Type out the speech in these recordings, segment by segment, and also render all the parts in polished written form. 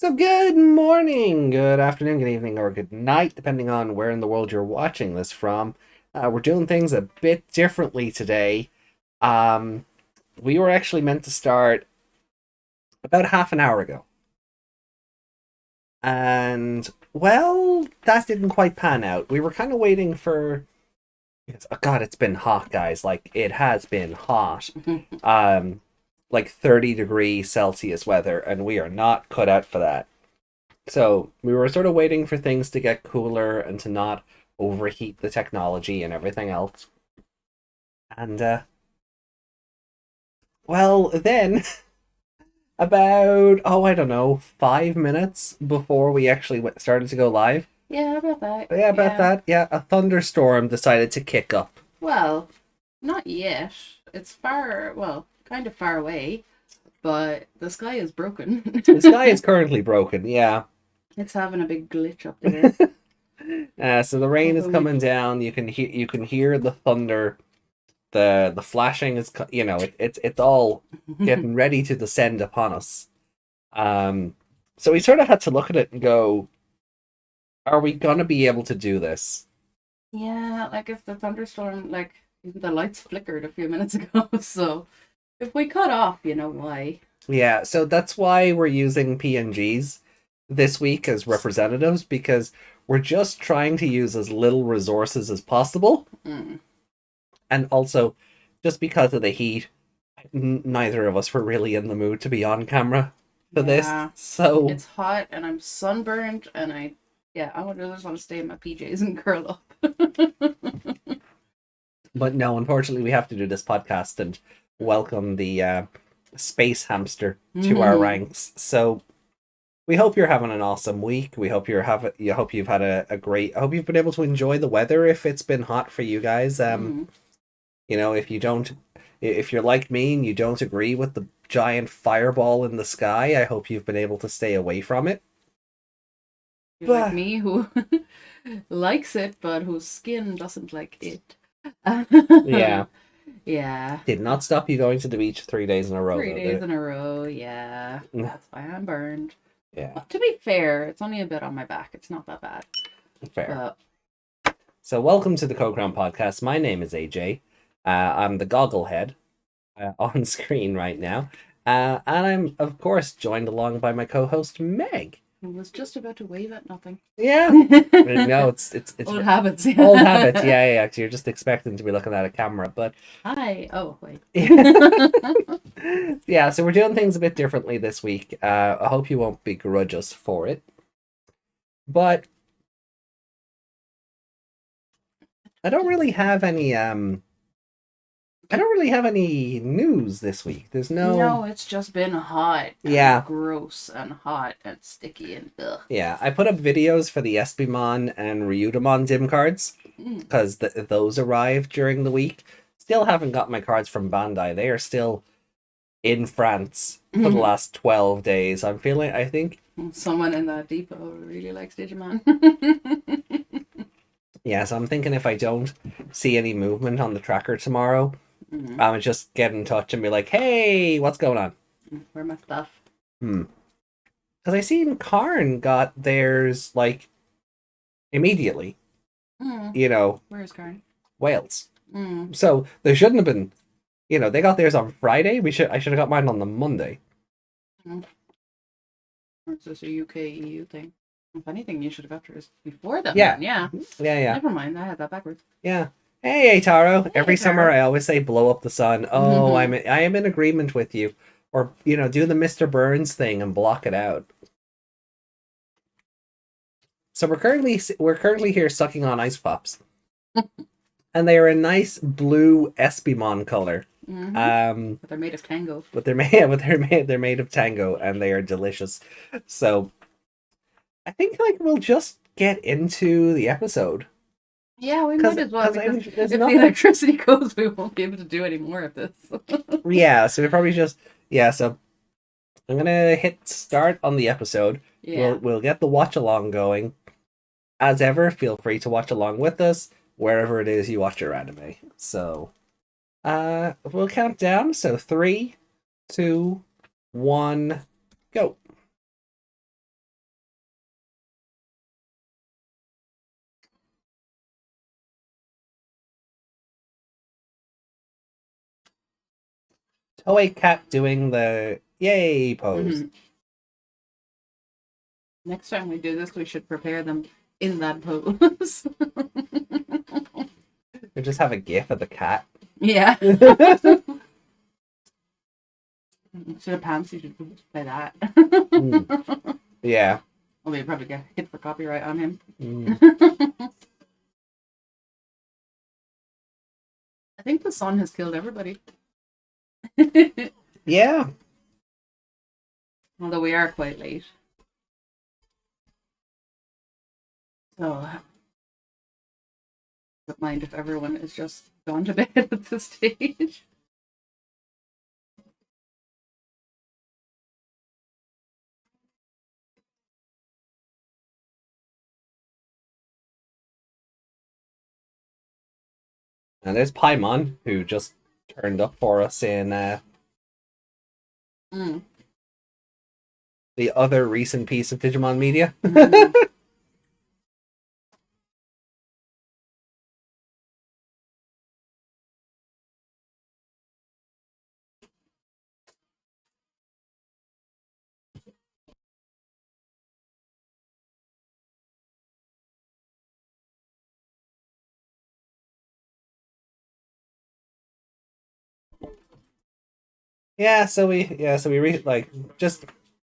So good morning, good afternoon, good evening, or good night, depending on where in the world you're watching this from. We're doing things a bit differently today. Um, we were actually meant to start about half an hour ago. And, well, that didn't quite pan out. We were kind of waiting for... oh God, it's been hot, guys. Like, it has been hot. Um, like 30-degree Celsius weather, and we are not cut out for that. So we were sort of waiting for things to get cooler and to not overheat the technology and everything else. And well, then about I don't know, 5 minutes before we actually started to go live. Yeah, about that. Yeah, about that. Yeah, a thunderstorm decided to kick up. Well, not yet. It's kind of far away, but the sky is broken. The sky is currently broken. Yeah. It's having a big glitch up there. So the rain is coming down. You can hear the thunder. The flashing is it's all getting ready to descend upon us. So we sort of had to look at it and go, are we gonna be able to do this? Yeah, like if the thunderstorm, like even the lights flickered a few minutes ago, so if we cut off, you know why. Yeah, so that's why we're using PNGs this week as representatives, because we're just trying to use as little resources as possible. And also, just because of the heat, neither of us were really in the mood to be on camera for this. So it's hot and I'm sunburned and I just want to stay in my PJs and curl up. But no, unfortunately, we have to do this podcast and welcome the space hamster to our ranks. So we hope you're having an awesome week. We hope you've had a great. I hope you've been able to enjoy the weather if it's been hot for you guys. You know, if you're like me and you don't agree with the giant fireball in the sky, I hope you've been able to stay away from it. You're like me, who likes it, but whose skin doesn't like it. Yeah. Yeah. Did not stop you going to the beach 3 days in a row. 3 days in a row, yeah. That's why I'm burned. Yeah. But to be fair, it's only a bit on my back. It's not that bad. Fair. So welcome to the Co-Crown Podcast. My name is AJ. I'm the gogglehead on screen right now. And I'm, of course, joined along by my co-host, Meg. Who was just about to wave at nothing. Yeah. No, it's old habits. Old habits. Yeah. You're just expecting to be looking at a camera, but hi. Oh wait. Yeah. So we're doing things a bit differently this week. I hope you won't begrudge us for it, but I don't really have any news this week. There's No, it's just been hot. Yeah. Gross and hot and sticky and ugh. Yeah, I put up videos for the Espimon and Ryudamon dim cards because those arrived during the week. Still haven't got my cards from Bandai. They are still in France for the last 12 days. I think someone in that depot really likes Digimon. Yeah, so I'm thinking if I don't see any movement on the tracker tomorrow, I would just get in touch and be like, hey, what's going on? Where my stuff? Because I seen Karn got theirs, like, immediately. You know. Where's Karn? Wales. So there shouldn't have been, they got theirs on Friday. I should have got mine on the Monday. Or is this a UK EU thing? If anything, you should have got yours before that. Yeah. Yeah. Never mind, I had that backwards. Yeah. Hey, Taro. Hey, Every Taro. summer I always say blow up the sun. Oh, I am in agreement with you. Or, do the Mr. Burns thing and block it out. So we're currently here sucking on ice pops. And they are a nice blue Espimon color. But they're made of tango. But they're made of tango and they are delicious. So I think we'll just get into the episode. Yeah, we might as well. Because if the electricity goes, we won't be able to do any more of this. Yeah, so we probably just so I'm gonna hit start on the episode. Yeah. We'll get the watch along going. As ever, feel free to watch along with us wherever it is you watch your anime. So we'll count down. So 3, 2, 1, go. Toei cat doing the yay pose. Next time we do this, we should prepare them in that pose. We just have a gif of the cat. Yeah. Instead of pants, you should play that. Yeah. Well, we probably get hit for copyright on him. I think the sun has killed everybody. Yeah. Although we are quite late. So, don't mind if everyone is just gone to bed at this stage. And there's Paimon, who just turned up for us in the other recent piece of Digimon media. Just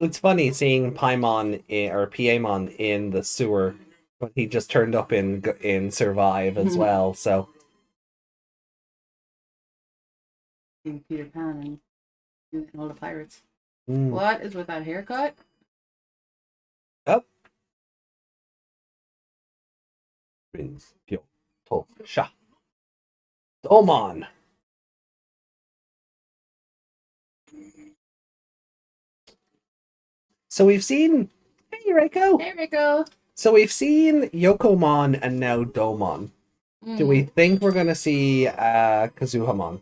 it's funny seeing Paimon or Piemon in the sewer, but he just turned up in Survive as well. So Peter Pan and all the pirates. What is with that haircut? Oh. Prince Pyo To Sha Domon. So we've seen Hey Reiko. Hey Rico. So we've seen Yokomon and now Domon. Do we think we're gonna see Kazuhamon?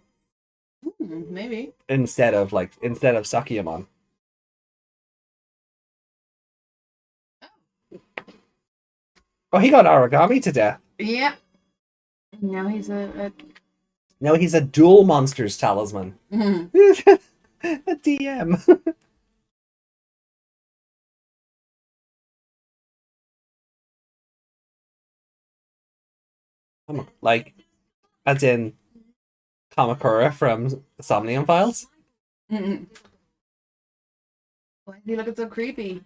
Maybe. Instead of Sakiyamon. Oh, he got origami to death. Yeah. Now he's a No, he's a dual monsters talisman. A DM. Like, as in Kamakura from Somnium Files. Why is he looking so creepy?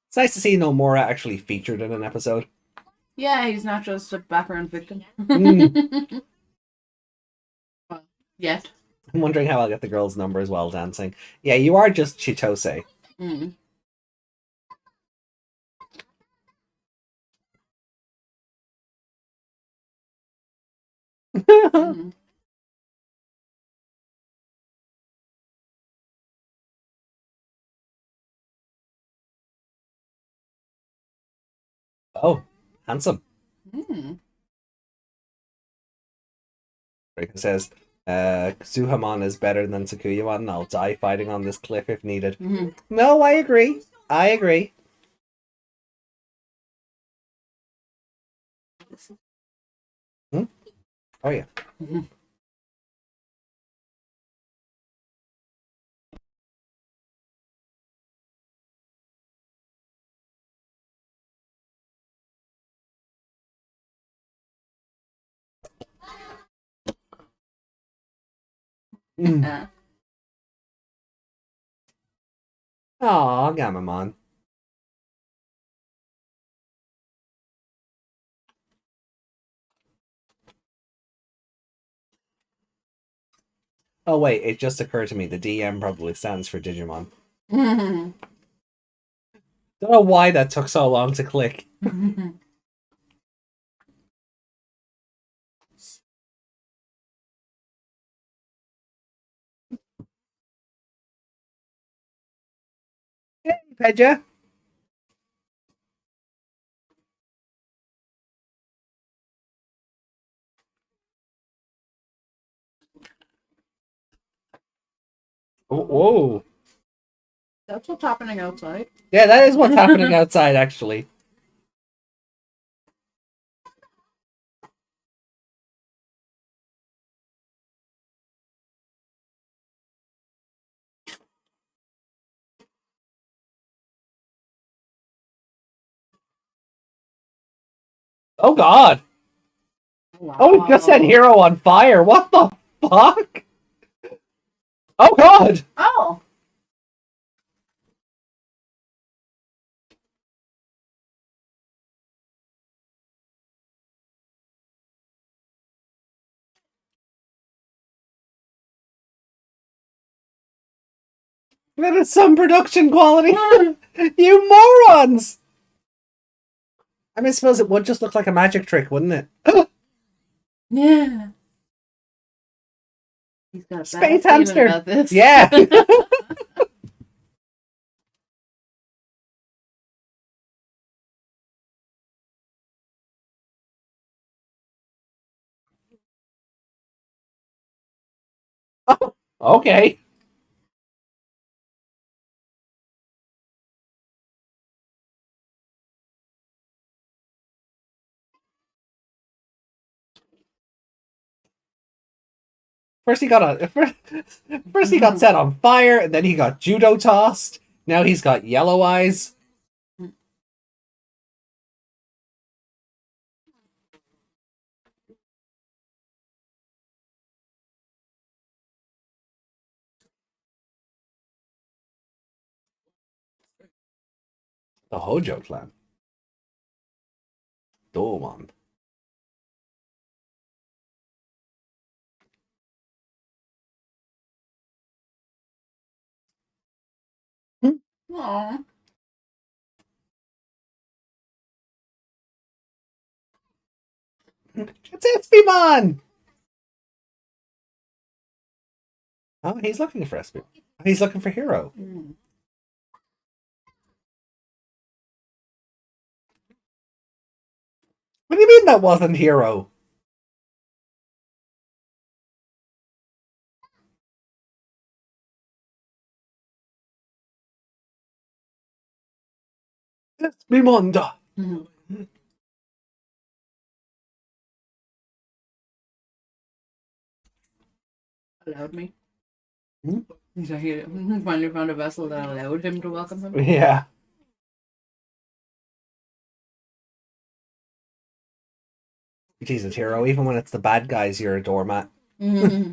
It's nice to see Nomura actually featured in an episode. Yeah, he's not just a background victim. Well, yet. I'm wondering how I'll get the girl's number as well dancing. Yeah, you are just Chitose. Oh, handsome. Rika says, Kazuhamon is better than Sakuyamon. I'll die fighting on this cliff if needed. No, I agree. I agree. Oh, yeah. Aw, Gamamon. Oh, wait, it just occurred to me the DM probably stands for Digimon. Don't know why that took so long to click. Hey, Pedja. Whoa. That's what's happening outside. Yeah, that is what's happening outside, actually. Oh God! Wow. Oh, he just set Hero on fire. What the fuck? Oh God! Oh. That is some production quality. You morons! I mean, I suppose it would just look like a magic trick, wouldn't it? Yeah. He's got a Space bad feeling hamster. about this. Yeah. Oh, okay. First he got first he got set on fire, and then he got judo tossed. Now he's got yellow eyes. The Hojo clan. Domon. Aww. It's Espimon! Oh, he's looking for Espimon. He's looking for Hero. Mm. What do you mean that wasn't Hero? Espimonda. Mm. Allowed me. Hmm? So he finally found a vessel that allowed him to welcome him. Yeah. Jesus, Hero, even when it's the bad guys, you're a doormat. Mm-hmm.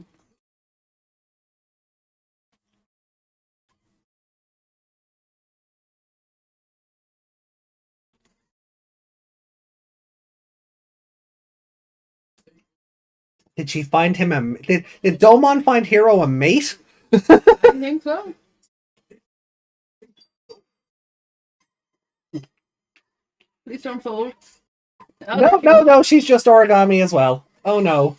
Did she find him a... Did Domon find Hero a mate? I think so. Please don't fold. Oh, No, no, no, she's just origami as well. Oh no.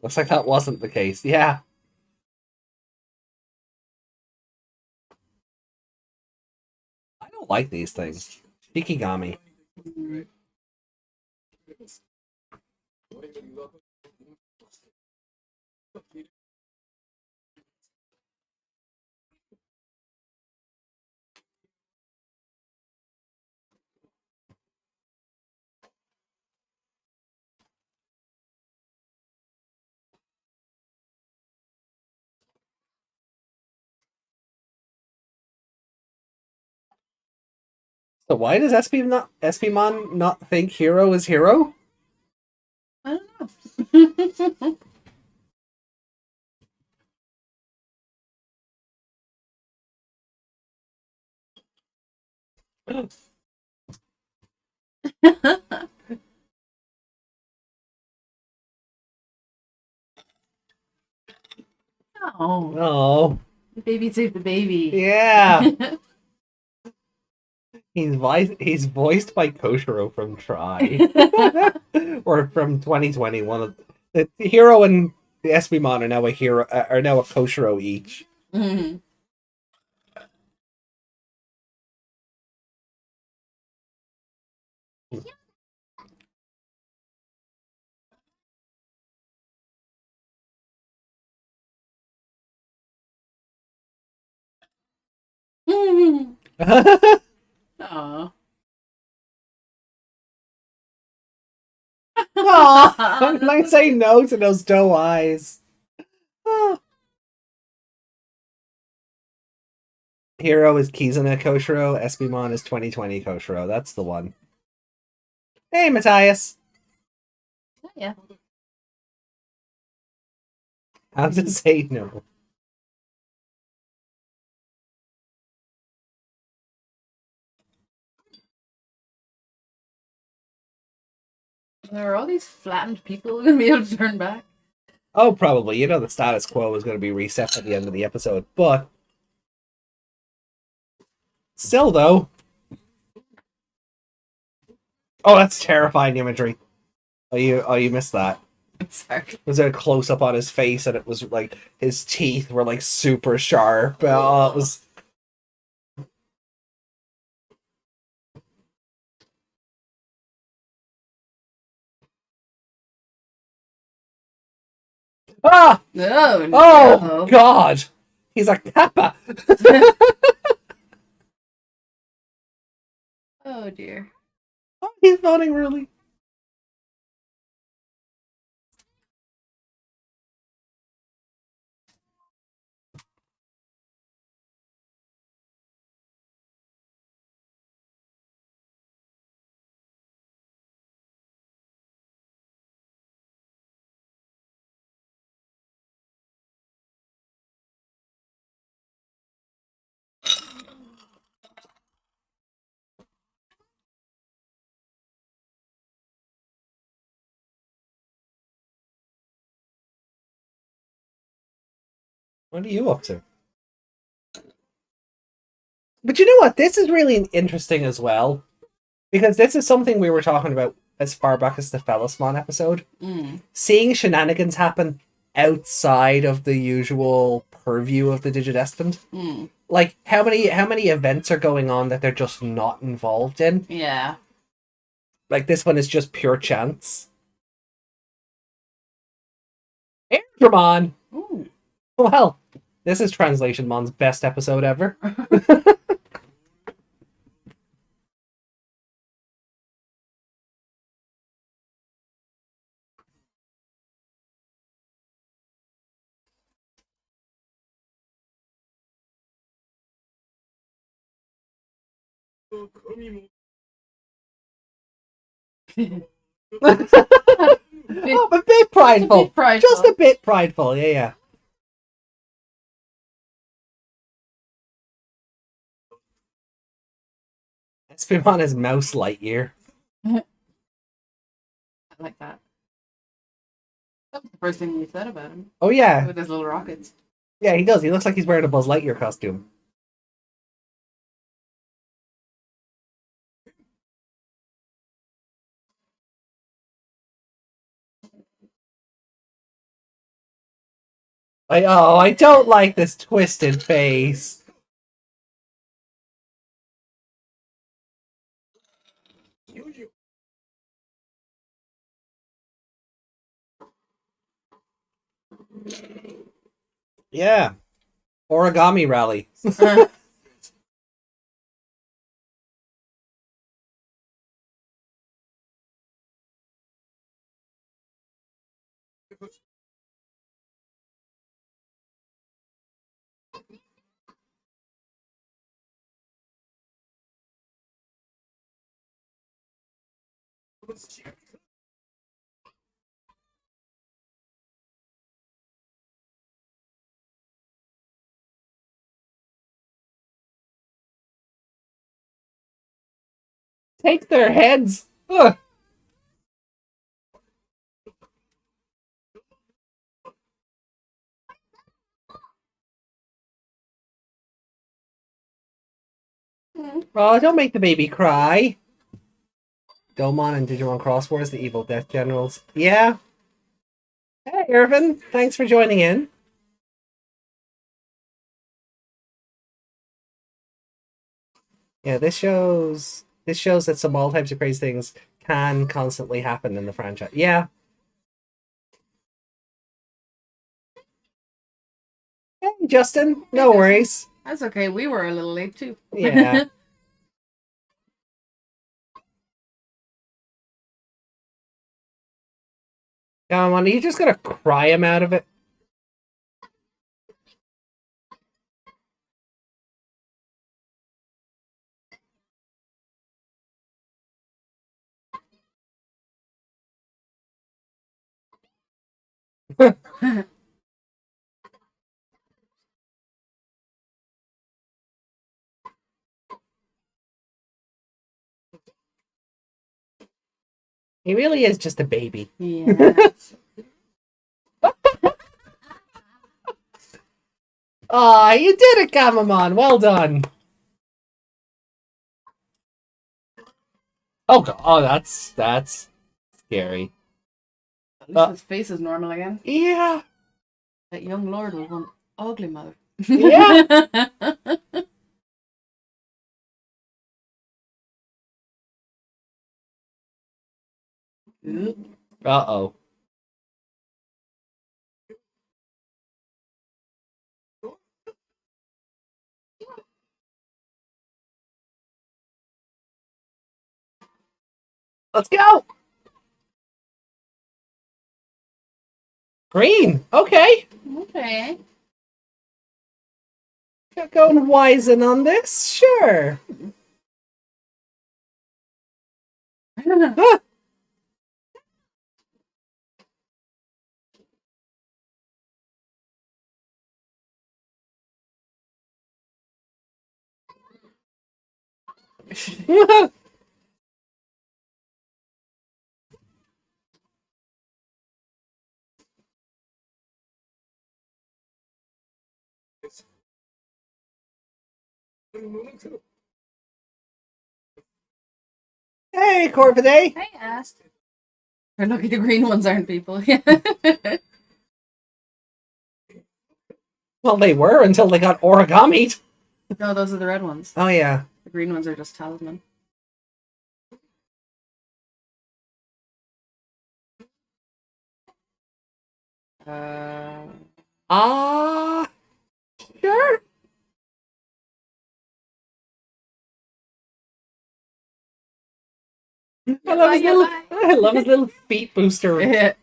Looks like that wasn't the case. Yeah. I don't like these things. Shikigami. Mm. So why does Espimon not think Hero is Hero? I don't know. Oh, Oh. the baby saved the baby. Yeah. He's voiced by Koshiro from Try. Or from 2020. One of the Hero and the Espimon are now a Koshiro each. Mm-hmm. Aw. on! I'm not saying no to those doe eyes. Oh. Hero is Kizuna Koshiro. Espimon is 2020 Koshiro. That's the one. Hey, Matthias. Yeah. How to say no? There are all these flattened people gonna be able to turn back. Oh, probably. You know the status quo is going to be reset at the end of the episode, but still, though. Oh, that's terrifying imagery. You missed that. Sorry. Was there a close up on his face, and it was like his teeth were like super sharp. Oh, it was. Ah! Oh, no. Oh God! He's a kappa. Oh dear. Oh, he's voting really. What are you up to? But you know what? This is really interesting as well. Because this is something we were talking about as far back as the Fellasmon episode. Seeing shenanigans happen outside of the usual purview of the Digidestined. Like, how many events are going on that they're just not involved in? Yeah. Like, this one is just pure chance. Digimon! Ooh. Well, this is Translation Mon's best episode ever. A bit prideful. Just a bit prideful, yeah. Espimon is Mouse Lightyear. I like that. That was the first thing you said about him. Oh yeah. With his little rockets. Yeah, he does. He looks like he's wearing a Buzz Lightyear costume. I don't like this twisted face. Yeah. Origami rally. Take their heads. Ugh. Oh, don't make the baby cry. Domon and Digimon Cross Wars, the evil death generals. Yeah. Hey, Irvin. Thanks for joining in. Yeah, this shows that some all types of crazy things can constantly happen in the franchise. Yeah. Hey, Justin. No worries. That's okay. We were a little late too. Yeah. Come on, are you just gonna cry him out of it? He really is just a baby. Yeah. Aw, you did it, Gamamon! Well done! Oh god, oh that's scary. At least his face is normal again. Yeah. That young lord was one ugly mouth. Yeah. Uh-oh. Let's go! Green! Okay. Okay. Going Wizen on this? Sure. Hey, Corvidae! I asked. Or lucky the green ones aren't people. Well, they were until they got origamied. No, those are the red ones. Oh, yeah. The green ones are just talisman. Sure. I love his little feet booster. Yeah.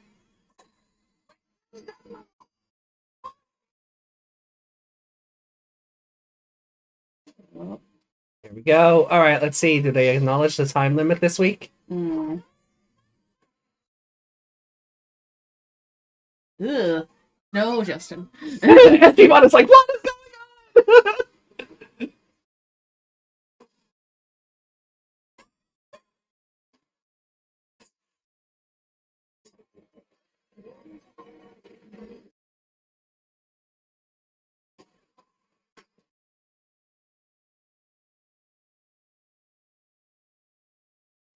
Well, Here we go. All right, let's see. Do they acknowledge the time limit this week? Ugh. No, Justin. Digimon is like, what is going on?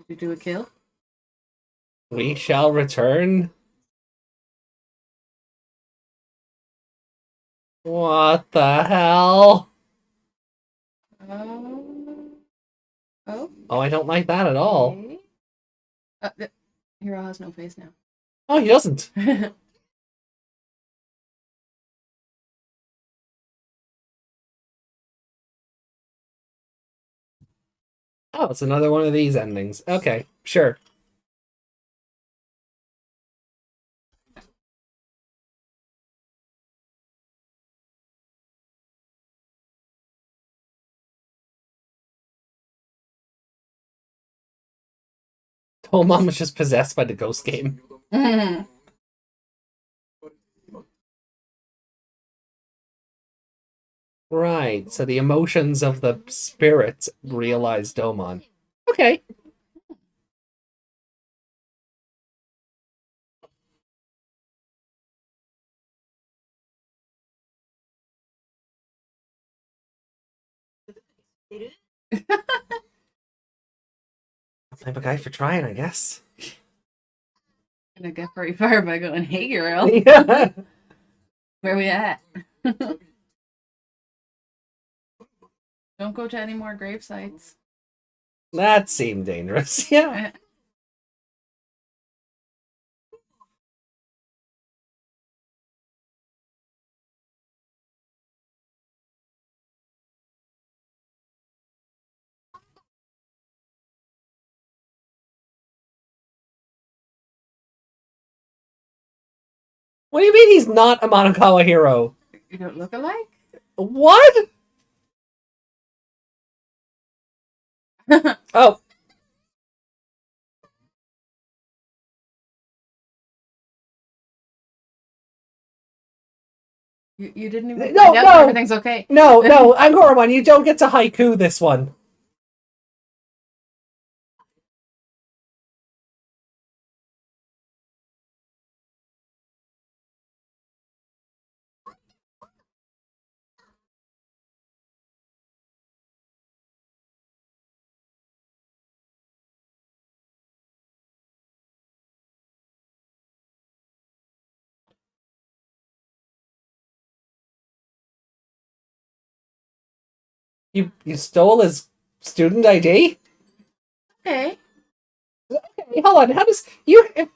Did you do a kill? We shall return. What the hell? Oh. Oh, I don't like that at all. Okay. Hero has no face now. Oh, he doesn't. Oh, it's another one of these endings. Okay, sure. Oh, mom was just possessed by the ghost game. Right, so the emotions of the spirits realized Domon. Okay. Type of guy for trying, I guess. Gonna get very far by going, hey girl. Yeah. Where we at? Don't go to any more grave sites. That seemed dangerous. Yeah. What do you mean he's not a Monokawa hero? You don't look alike? What? Oh. You didn't even No, find out no. everything's okay. No, Angoromon, you don't get to haiku this one. You stole his student ID? Okay. Okay, hold on. How does did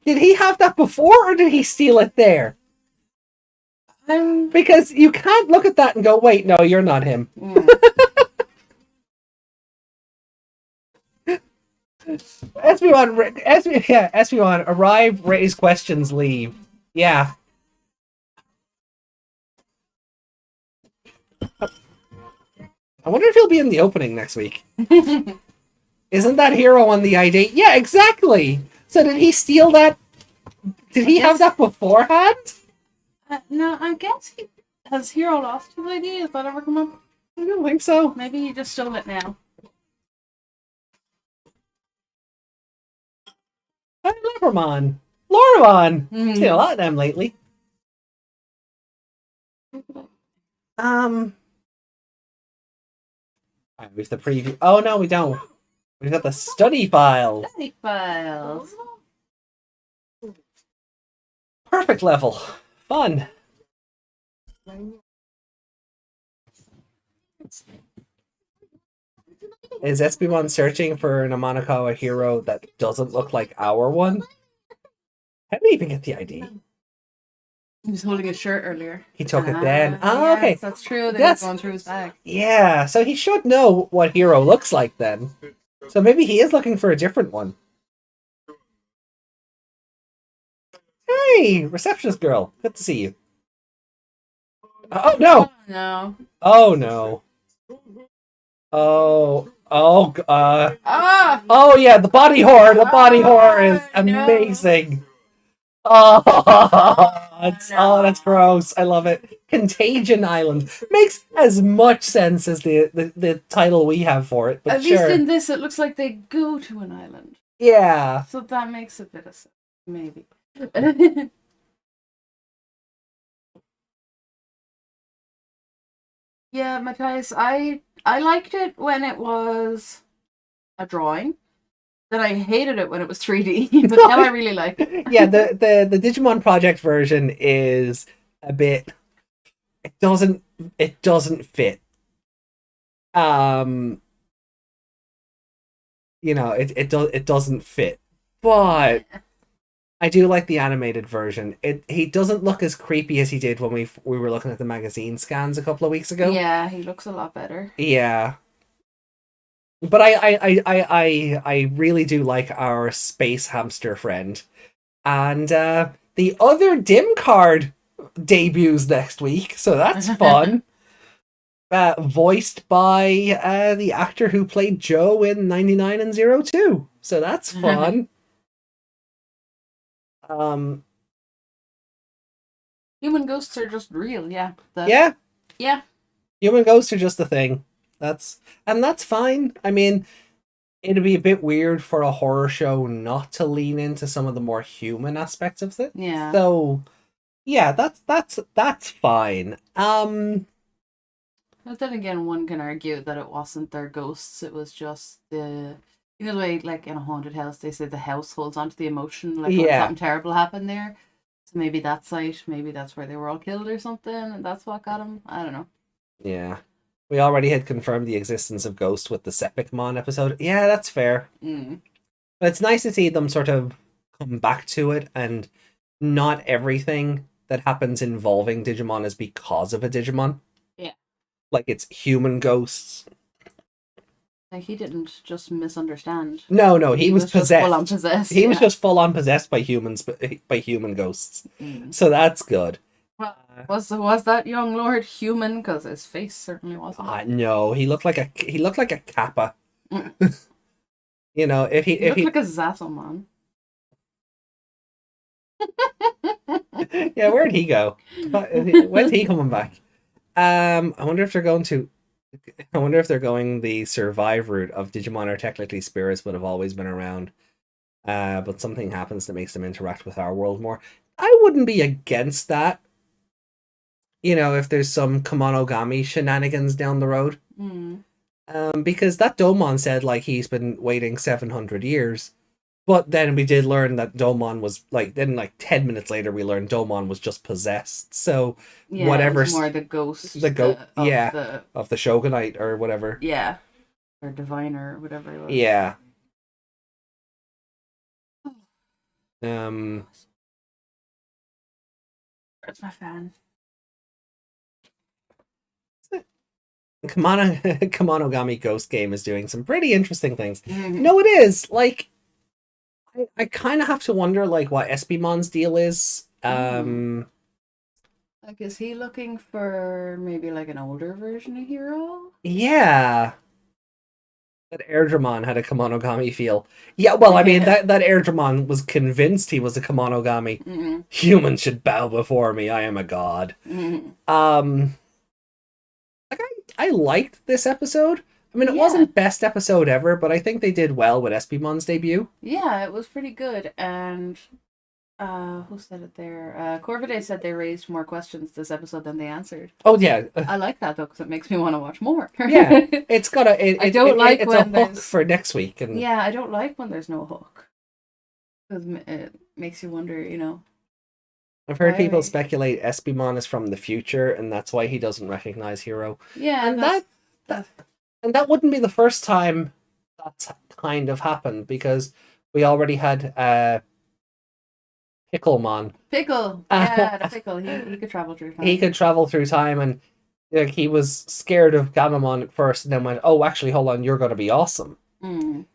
he have that before or did he steal it there? Because you can't look at that and go, wait, no, you're not him. Yeah. SB1, arrive, raise questions, leave. Yeah. I wonder if he'll be in the opening next week. Isn't that hero on the ID? Yeah, exactly. So did he steal that? Did he have that beforehand? No, I guess he has Hero lost his ID. Has that ever come up? I don't think so. Maybe he just stole it now. Loramon. Loramon. Seen a lot of them lately. We have the preview. Oh no, we don't. We've got the study files. Study files. Perfect level. Fun. Is SB1 searching for an Amanakawa hero that doesn't look like our one? How did he even get the ID? He was holding his shirt earlier. He took it then. Oh, yes, okay. That's true. They were going through his bag. Yeah, so he should know what hero looks like then. So maybe he is looking for a different one. Hey, receptionist girl. Good to see you. Oh, no! No. Oh, no. Oh, Ah! oh yeah, the body horror. The body horror is amazing. No. Oh, that's gross. I love it. Contagion Island makes as much sense as the title we have for it. But at least in this, it looks like they go to an island. Yeah. So that makes a bit of sense, maybe. Yeah, Matthias, I liked it when it was a drawing. Then I hated it when it was 3D, but now I really like it. Yeah, the Digimon Project version is a bit. It doesn't fit. It doesn't fit, but I do like the animated version. He doesn't look as creepy as he did when we were looking at the magazine scans a couple of weeks ago. Yeah, he looks a lot better. Yeah. But I really do like our space hamster friend. And the other dim card debuts next week, so that's fun. Voiced by the actor who played Joe in 99 and 02. So that's fun. Human ghosts are just real, yeah. Yeah. Yeah. Human ghosts are just a thing. That's fine. I mean, it'd be a bit weird for a horror show not to lean into some of the more human aspects of it. Yeah. So, yeah, that's fine. But then again, one can argue that it wasn't their ghosts. It was just the way, like in a haunted house, they say the house holds onto the emotion, like when something terrible happened there. So maybe that site, maybe that's where they were all killed or something, and that's what got them. I don't know. Yeah. We already had confirmed the existence of ghosts with the Sepicmon episode. Yeah, that's fair. But it's nice to see them sort of come back to it, and not everything that happens involving Digimon is because of a Digimon. Yeah. Like, it's human ghosts. Like, he didn't just misunderstand. No, he was just full on possessed. possessed. He was just full on possessed by humans, by human ghosts. So that's good. Well, was that young lord human? Because his face certainly wasn't. No, he looked like a kappa. You know, if He he looked like a Zasselman. yeah, where'd he go? When's he coming back? I wonder if they're going to. I wonder if they're going the survive route of Digimon are technically spirits but have always been around. But something happens that makes them interact with our world more. I wouldn't be against that. You know, if there's some Kemonogami shenanigans down the road. Because that Domon said like he's been waiting 700 years. But then we did learn that Domon was like 10 minutes later we learned Domon was just possessed. So yeah, whatever, it was more the ghost, of the Shogunite or whatever. Yeah, or diviner or whatever it was. Yeah. Where's my fan? Kemonogami Ghost Game is doing some pretty interesting things. No, it is like. I kind of have to wonder, like, what Espimon's deal is. Like, is he looking for maybe like an older version of Hero? Yeah. That Airdramon had a Kemonogami feel. Yeah, well, I mean, that Airdramon was convinced he was a Kemonogami. Humans should bow before me. I am a god. Like, I liked this episode. I mean, it wasn't best episode ever, but I think they did well with Espimon's debut. Yeah, it was pretty good. And who said it there? Corvidae said they raised more questions this episode than they answered. Oh yeah, I like that though because it makes me want to watch more. Yeah, it's got a. I don't like it's when a hook for next week, and yeah, I don't like when there's no hook because it makes you wonder. You know, I've heard people speculate Espimon is from the future, and that's why he doesn't recognize Hero. Yeah, and that wouldn't be the first time that's kind of happened because we already had Picklemon. Pickle, yeah, the Pickle. He could travel through time. He could travel through time, and like he was scared of Gamamon at first, and then went, "Oh, actually, hold on, you're going to be awesome."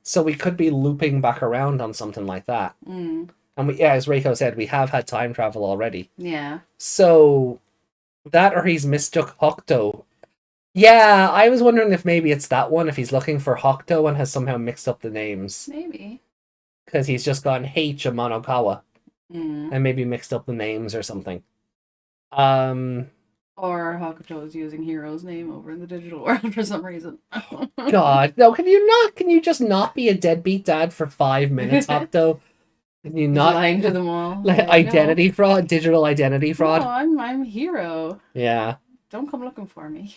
So we could be looping back around on something like that. And as Reiko said, we have had time travel already. Yeah. So that, or he's mistook Hokuto. Yeah, I was wondering if maybe it's that one, if he's looking for Hokuto and has somehow mixed up the names. Maybe. Because he's just gone H of Monokawa. And maybe mixed up the names or something. Or Hokuto is using Hero's name over in the digital world for some reason. God, no, can you just not be a deadbeat dad for 5 minutes, Hokuto? Can you not lying to them all? Like, identity fraud, digital identity fraud? No, I'm Hero. Yeah. Don't come looking for me.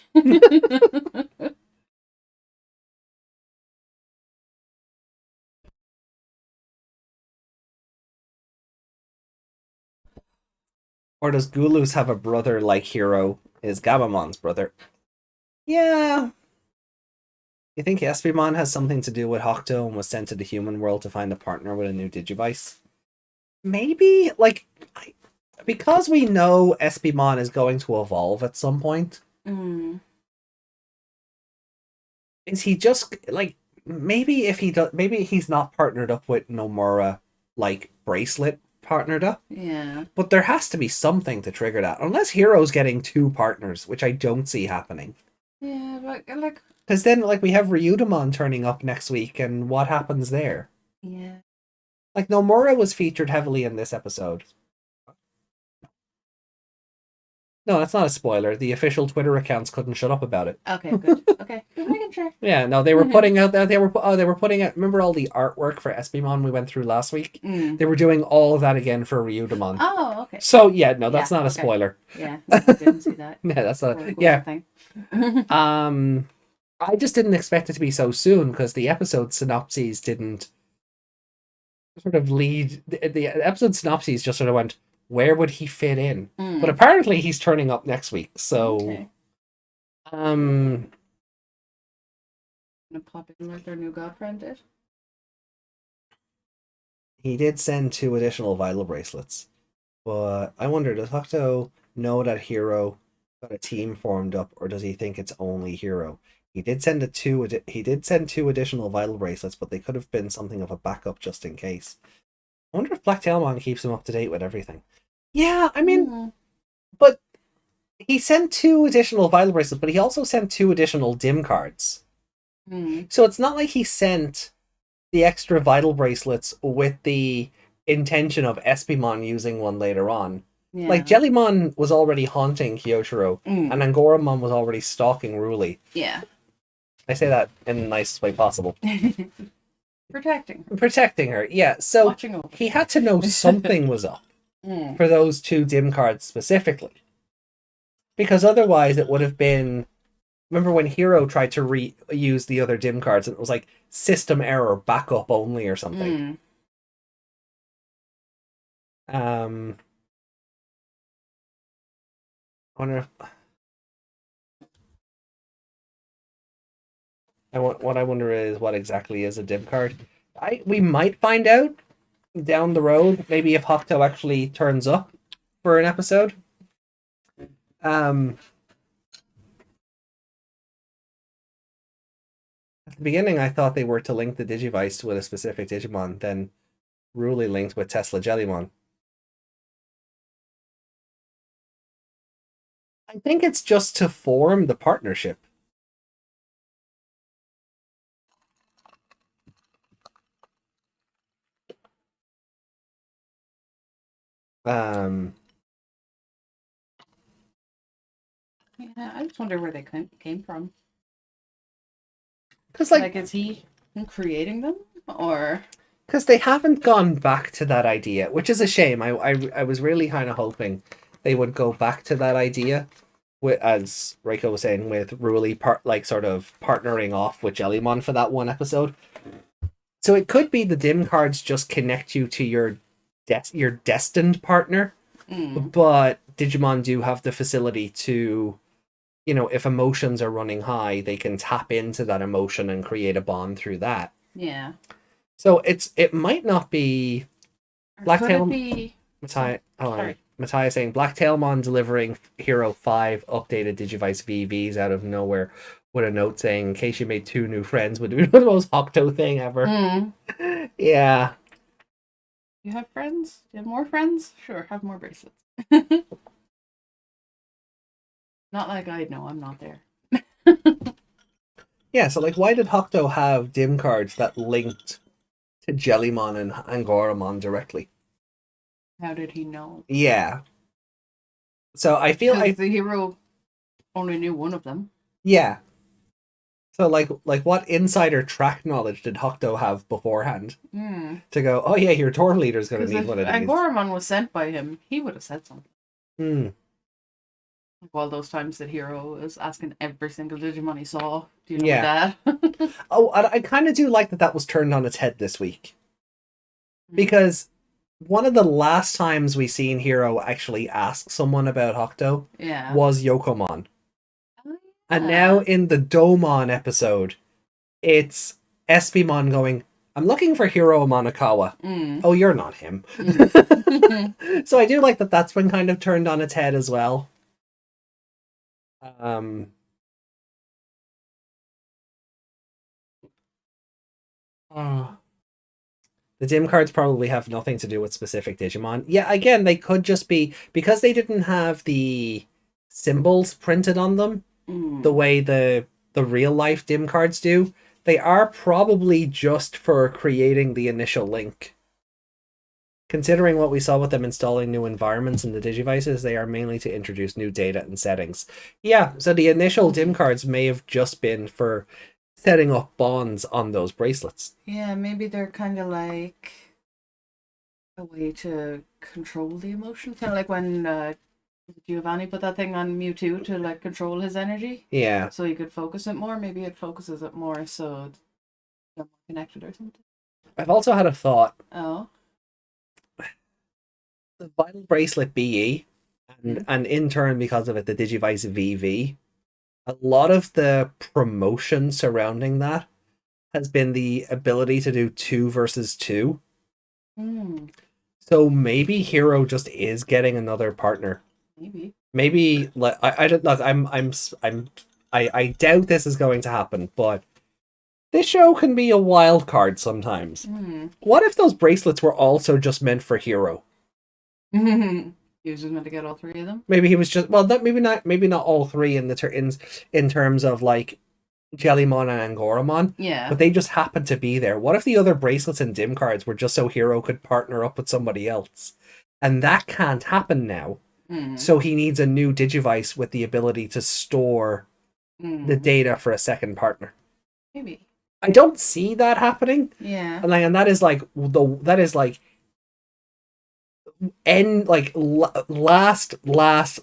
Or does Gulus have a brother like Hero is Gabamon's brother? Yeah. You think Espimon has something to do with Hokuto and was sent to the human world to find a partner with a new Digivice? Maybe? Like, because we know Espimon is going to evolve at some point. Is he just, like, maybe if he does, maybe he's not partnered up with Nomura, like, Bracelet partnered up. Yeah. But there has to be something to trigger that. Unless Hero's getting 2 partners, which I don't see happening. Yeah, but, like... Because then, like, we have Ryudamon turning up next week, and what happens there? Yeah. Like, Nomura was featured heavily in this episode. No, that's not a spoiler. The official Twitter accounts couldn't shut up about it. Okay, good. Okay, just making sure. Yeah, no, they were putting out that they were putting out. Remember all the artwork for Espimon we went through last week? They were doing all of that again for Ryudamon. Oh, okay. So yeah, no, that's not a spoiler. Yeah, I didn't see that. Yeah, that's not. Yeah. Thing. I just didn't expect it to be so soon because the episode synopses didn't sort of lead. The episode synopses just sort of went, where would he fit in? But apparently he's turning up next week, so okay. Gonna pop in like their new godfriend did. He did send 2 additional vital bracelets, but I wonder, does Hokuto know that Hero got a team formed up, or does he think it's only Hero? He did send he did send 2 additional vital bracelets, but they could have been something of a backup just in case. I wonder if Black Tailmon keeps him up to date with everything. Yeah, I mean, but he sent 2 additional vital bracelets, but he also sent 2 additional dim cards. So it's not like he sent the extra vital bracelets with the intention of Espimon using one later on. Yeah. Like, Jellymon was already haunting Kyoshiro, and Angoramon was already stalking Ruli. Yeah. I say that in the nicest way possible. Protecting her, yeah. So he had to know something was up for those 2 dim cards specifically. Because otherwise it would have been... Remember when Hero tried to reuse the other dim cards and it was like system error, backup only or something. I wonder if... what I wonder is what exactly is a dim card. We might find out down the road, maybe if Hokuto actually turns up for an episode. At the beginning, I thought they were to link the Digivice with a specific Digimon, then Ruli linked with Tesla Jellymon. I think it's just to form the partnership. Yeah, I just wonder where they came from. Because, like, is he creating them, or? Because they haven't gone back to that idea, which is a shame. I was really kind of hoping they would go back to that idea, with, as Reiko was saying, with Ruli sort of partnering off with Jellymon for that one episode. So it could be the dim cards just connect you to your destined partner, but Digimon do have the facility to, you know, if emotions are running high, they can tap into that emotion and create a bond through that. Yeah. So it might not be Blacktail. Matthias saying Blacktailmon delivering Hero 5 updated Digivice VVs out of nowhere with a note saying, in case you made 2 new friends, would be the most Hokuto thing ever. Yeah. You have friends? Do you have more friends? Sure, have more bracelets. Not like I know, I'm not there. Yeah, so like, why did Hokuto have dim cards that linked to Jellymon and Angoramon directly? How did he know? Yeah. So I feel like the Hero only knew one of them. Yeah. So like what insider track knowledge did Hokuto have beforehand to go, oh yeah, your tour leader's going to need one of these? If Angoramon was sent by him, he would have said something. Like all those times that Hero was asking every single Digimon he saw, do you know Dad? Oh, I kind of do like that was turned on its head this week. Because one of the last times we seen Hero actually ask someone about Hokuto was Yokomon. And now in the Domon episode, it's Espimon going, I'm looking for Hiro Monokawa. Oh, you're not him. So I do like that that's been kind of turned on its head as well. The dim cards probably have nothing to do with specific Digimon. Yeah, again, they could just be, because they didn't have the symbols printed on them the way the real life dim cards do, they are probably just for creating the initial link. Considering what we saw with them installing new environments in the Digivices, they are mainly to introduce new data and settings. Yeah, so the initial dim cards may have just been for setting up bonds on those bracelets. Yeah, maybe they're kind of like a way to control the emotion. Kind of like when Giovanni put that thing on Mewtwo to like control his energy. Yeah. So he could focus it more. Maybe it focuses it more so they're more connected or something. I've also had a thought. Oh. The Vital Bracelet BE, and in turn because of it, the Digivice VV, a lot of the promotion surrounding that has been the ability to do 2 versus 2. So maybe Hero just is getting another partner. Maybe like I don't look. I'm I doubt this is going to happen, but this show can be a wild card sometimes. What if those bracelets were also just meant for Hero? He was just meant to get all three of them. Maybe he was just maybe not all three in in terms of like Jellymon and Angoramon. Yeah. But they just happened to be there. What if the other bracelets and dim cards were just so Hero could partner up with somebody else? And that can't happen now. So he needs a new Digivice with the ability to store the data for a second partner. Maybe. I don't see that happening. Yeah. And that is like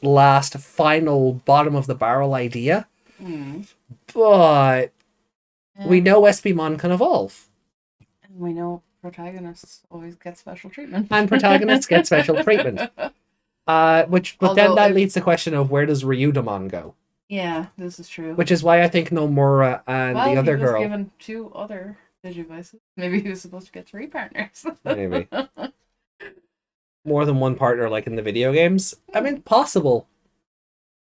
last final bottom of the barrel idea. But we know SPMon can evolve. And we know protagonists always get special treatment. And protagonists get special treatment. Then that leads to the question of where does Ryudamon go? Yeah, this is true. Which is why I think Nomura and the other girl. He was given 2 other Digivices. Maybe he was supposed to get 3 partners. Maybe. More than one partner like in the video games? I mean, possible.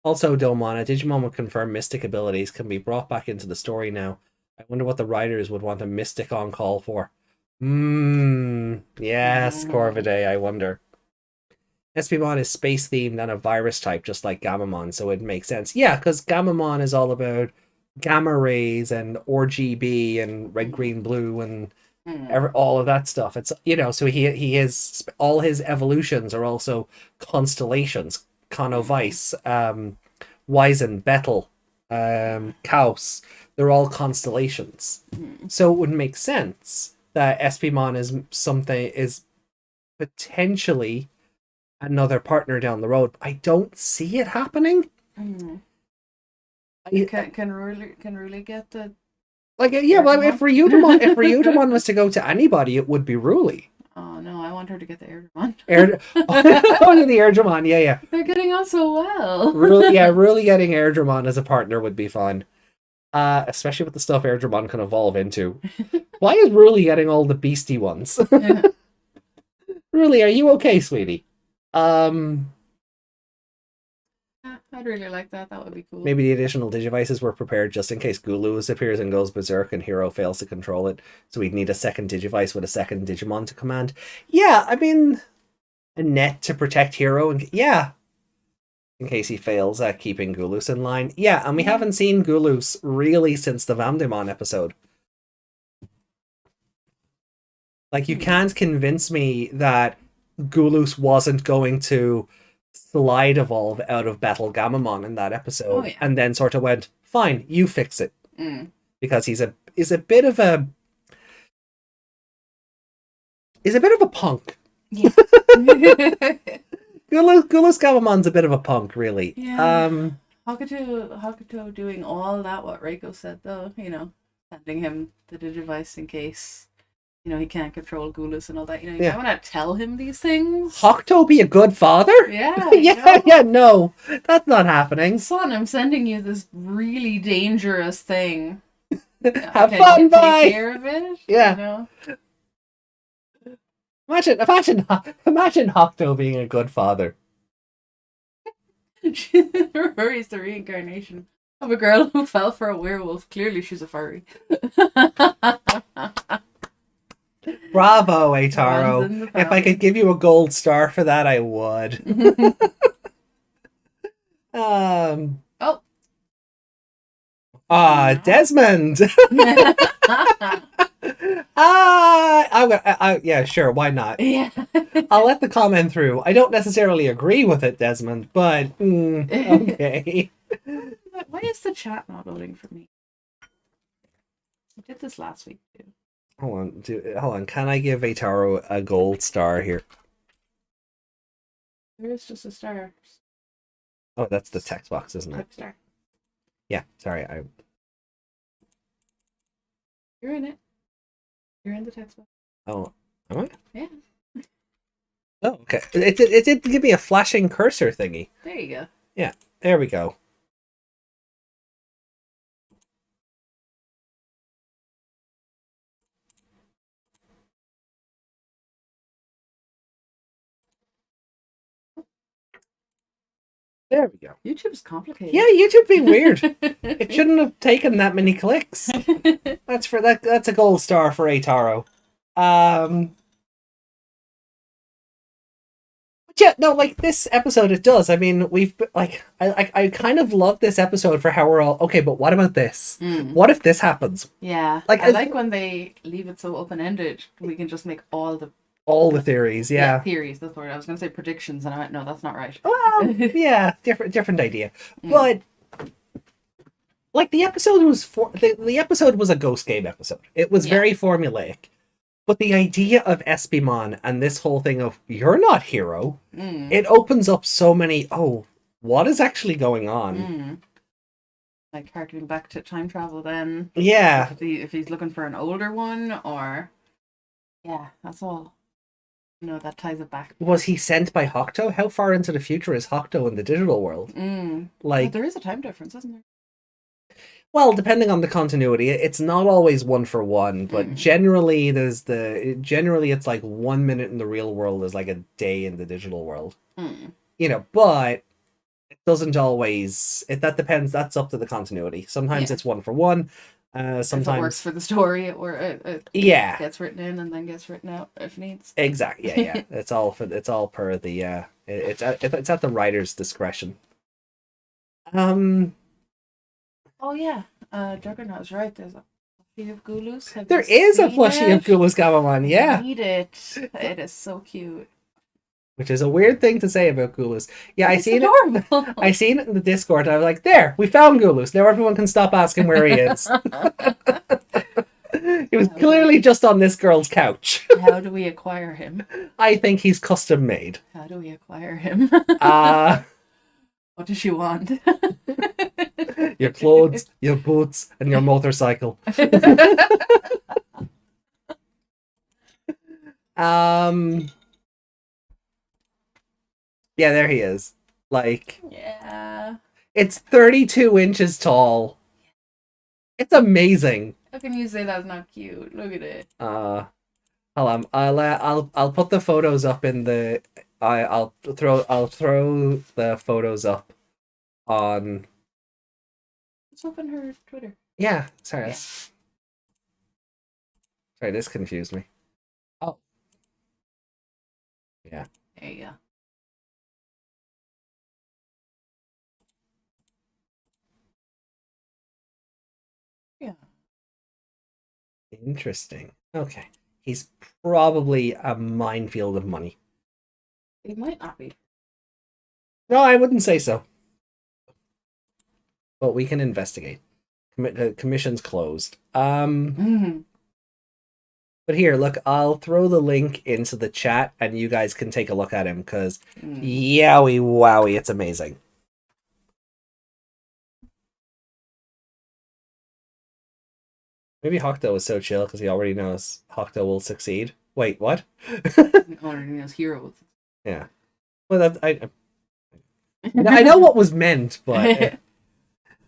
Also, Domon, Digimon would confirm mystic abilities can be brought back into the story now. I wonder what the writers would want a mystic on call for. Yes, Corvidae, I wonder. SPMon is space themed and a virus type, just like Gammamon, so it makes sense. Yeah, because Gammamon is all about gamma rays and RGB and red, green, blue, and all of that stuff. It's so he is all his evolutions are also constellations. Konovice, Wizen, Betel, Kaus. They're all constellations. So it would make sense that SPMon is potentially another partner down the road. I don't see it happening. Can really get the if Ryudamon was to go to anybody, it would be Ruli. Oh no, I want her to get the Airdramon. Only the Airdramon, yeah. They're getting on so well. Ruli getting Airdramon as a partner would be fun. Especially with the stuff Airdramon can evolve into. Why is Ruli getting all the beastie ones? Ruli, are you okay, sweetie? I'd really like that. That would be cool. Maybe the additional Digivices were prepared just in case Gulus appears and goes berserk and Hero fails to control it. So we'd need a second Digivice with a second Digimon to command. Yeah, I mean, a net to protect Hero. In case he fails at keeping Gulus in line. Yeah, and we haven't seen Gulus really since the Vamdemon episode. Like, you can't convince me that Gulus wasn't going to slide evolve out of Battle Gammamon in that episode, and then sort of went, fine, you fix it. Because he's a bit of a punk. Yeah. Gulus Gammamon's a bit of a punk, really. Yeah. Hakuto doing all that what Reiko said though, sending him the Digivice in case he can't control Gulus and all that. You want to tell him these things. Hakuto be a good father? Yeah. No, that's not happening. Son, I'm sending you this really dangerous thing. Have fun, bye. Take care of it. Yeah. Imagine Hakuto being a good father. Rory's the reincarnation of a girl who fell for a werewolf. Clearly, she's a furry. Bravo, Eitaro. If I could give you a gold star for that, I would. Desmond. Yeah, sure, why not? Yeah. I'll let the comment through. I don't necessarily agree with it, Desmond, but okay. Why is the chat not loading for me? I did this last week too. Hold on. Can I give Eitaro a gold star here? There is just a star. Oh, that's the text box, isn't it? Star. Yeah, sorry. You're in it. You're in the text box. Oh, am I? Yeah. Oh, okay. It did give me a flashing cursor thingy. There you go. Yeah, there we go. There we go. YouTube's complicated. Yeah, YouTube being weird. It shouldn't have taken that many clicks. That's a gold star for Ataro. Yeah, no, like this episode, it does. I mean, I kind of love this episode for how we're all okay. But what about this? What if this happens? Yeah, like I like when they leave it so open ended. We can just make all the theories. Yeah, theories. That's what I was going to say. Predictions, and I went, no, that's not right. Well, yeah, different idea. But like the episode was the episode was a Ghost Game episode. It was very formulaic. But the idea of Espimon and this whole thing of you're not hero, it opens up so many. Oh, what is actually going on? Like harkening back to time travel, then if he's looking for an older one, or that's all. That ties it back. Was he sent by Hokuto? How far into the future is Hokuto in the digital world? Like there is a time difference, isn't there? Well, depending on the continuity, it's not always one for one, but generally it's like 1 minute in the real world is like a day in the digital world. But it doesn't always. That depends. That's up to the continuity. Sometimes it's one for one. Sometimes if it works for the story, it gets written in and then gets written out if needs. Exactly. Yeah. It's all per the. It's at the writer's discretion. Oh yeah, Juggernaut's right. There's a plushie of Gulus. There is a plushie of Gulus Gamamon. Yeah, I need it. It is so cute. Which is a weird thing to say about Gulus. Yeah, I seen it. I seen it in the Discord. And I was like, "There, we found Gulus. Now everyone can stop asking where he is." He was clearly just on this girl's couch. How do we acquire him? I think he's custom made. How do we acquire him? What does she want? Your clothes, your boots, and your motorcycle. Yeah, there he is. Like, yeah, it's 32 inches tall. It's amazing. How can you say that's not cute? Look at it. Hold on. I'll put the photos up in the. I'll throw the photos up on. Let's open her Twitter. Yeah, sorry. Sorry, this confused me. Oh. Yeah. There you go. Yeah. Interesting. Okay. He's probably a minefield of money. He might not be. No, I wouldn't say so. But we can investigate. Commission's closed. But here, look, I'll throw the link into the chat and you guys can take a look at him because yowie wowie, it's amazing. Maybe Hokuto is so chill because he already knows Hokuto will succeed. Wait, what? Already knows Hero. Yeah. Well, I know what was meant, but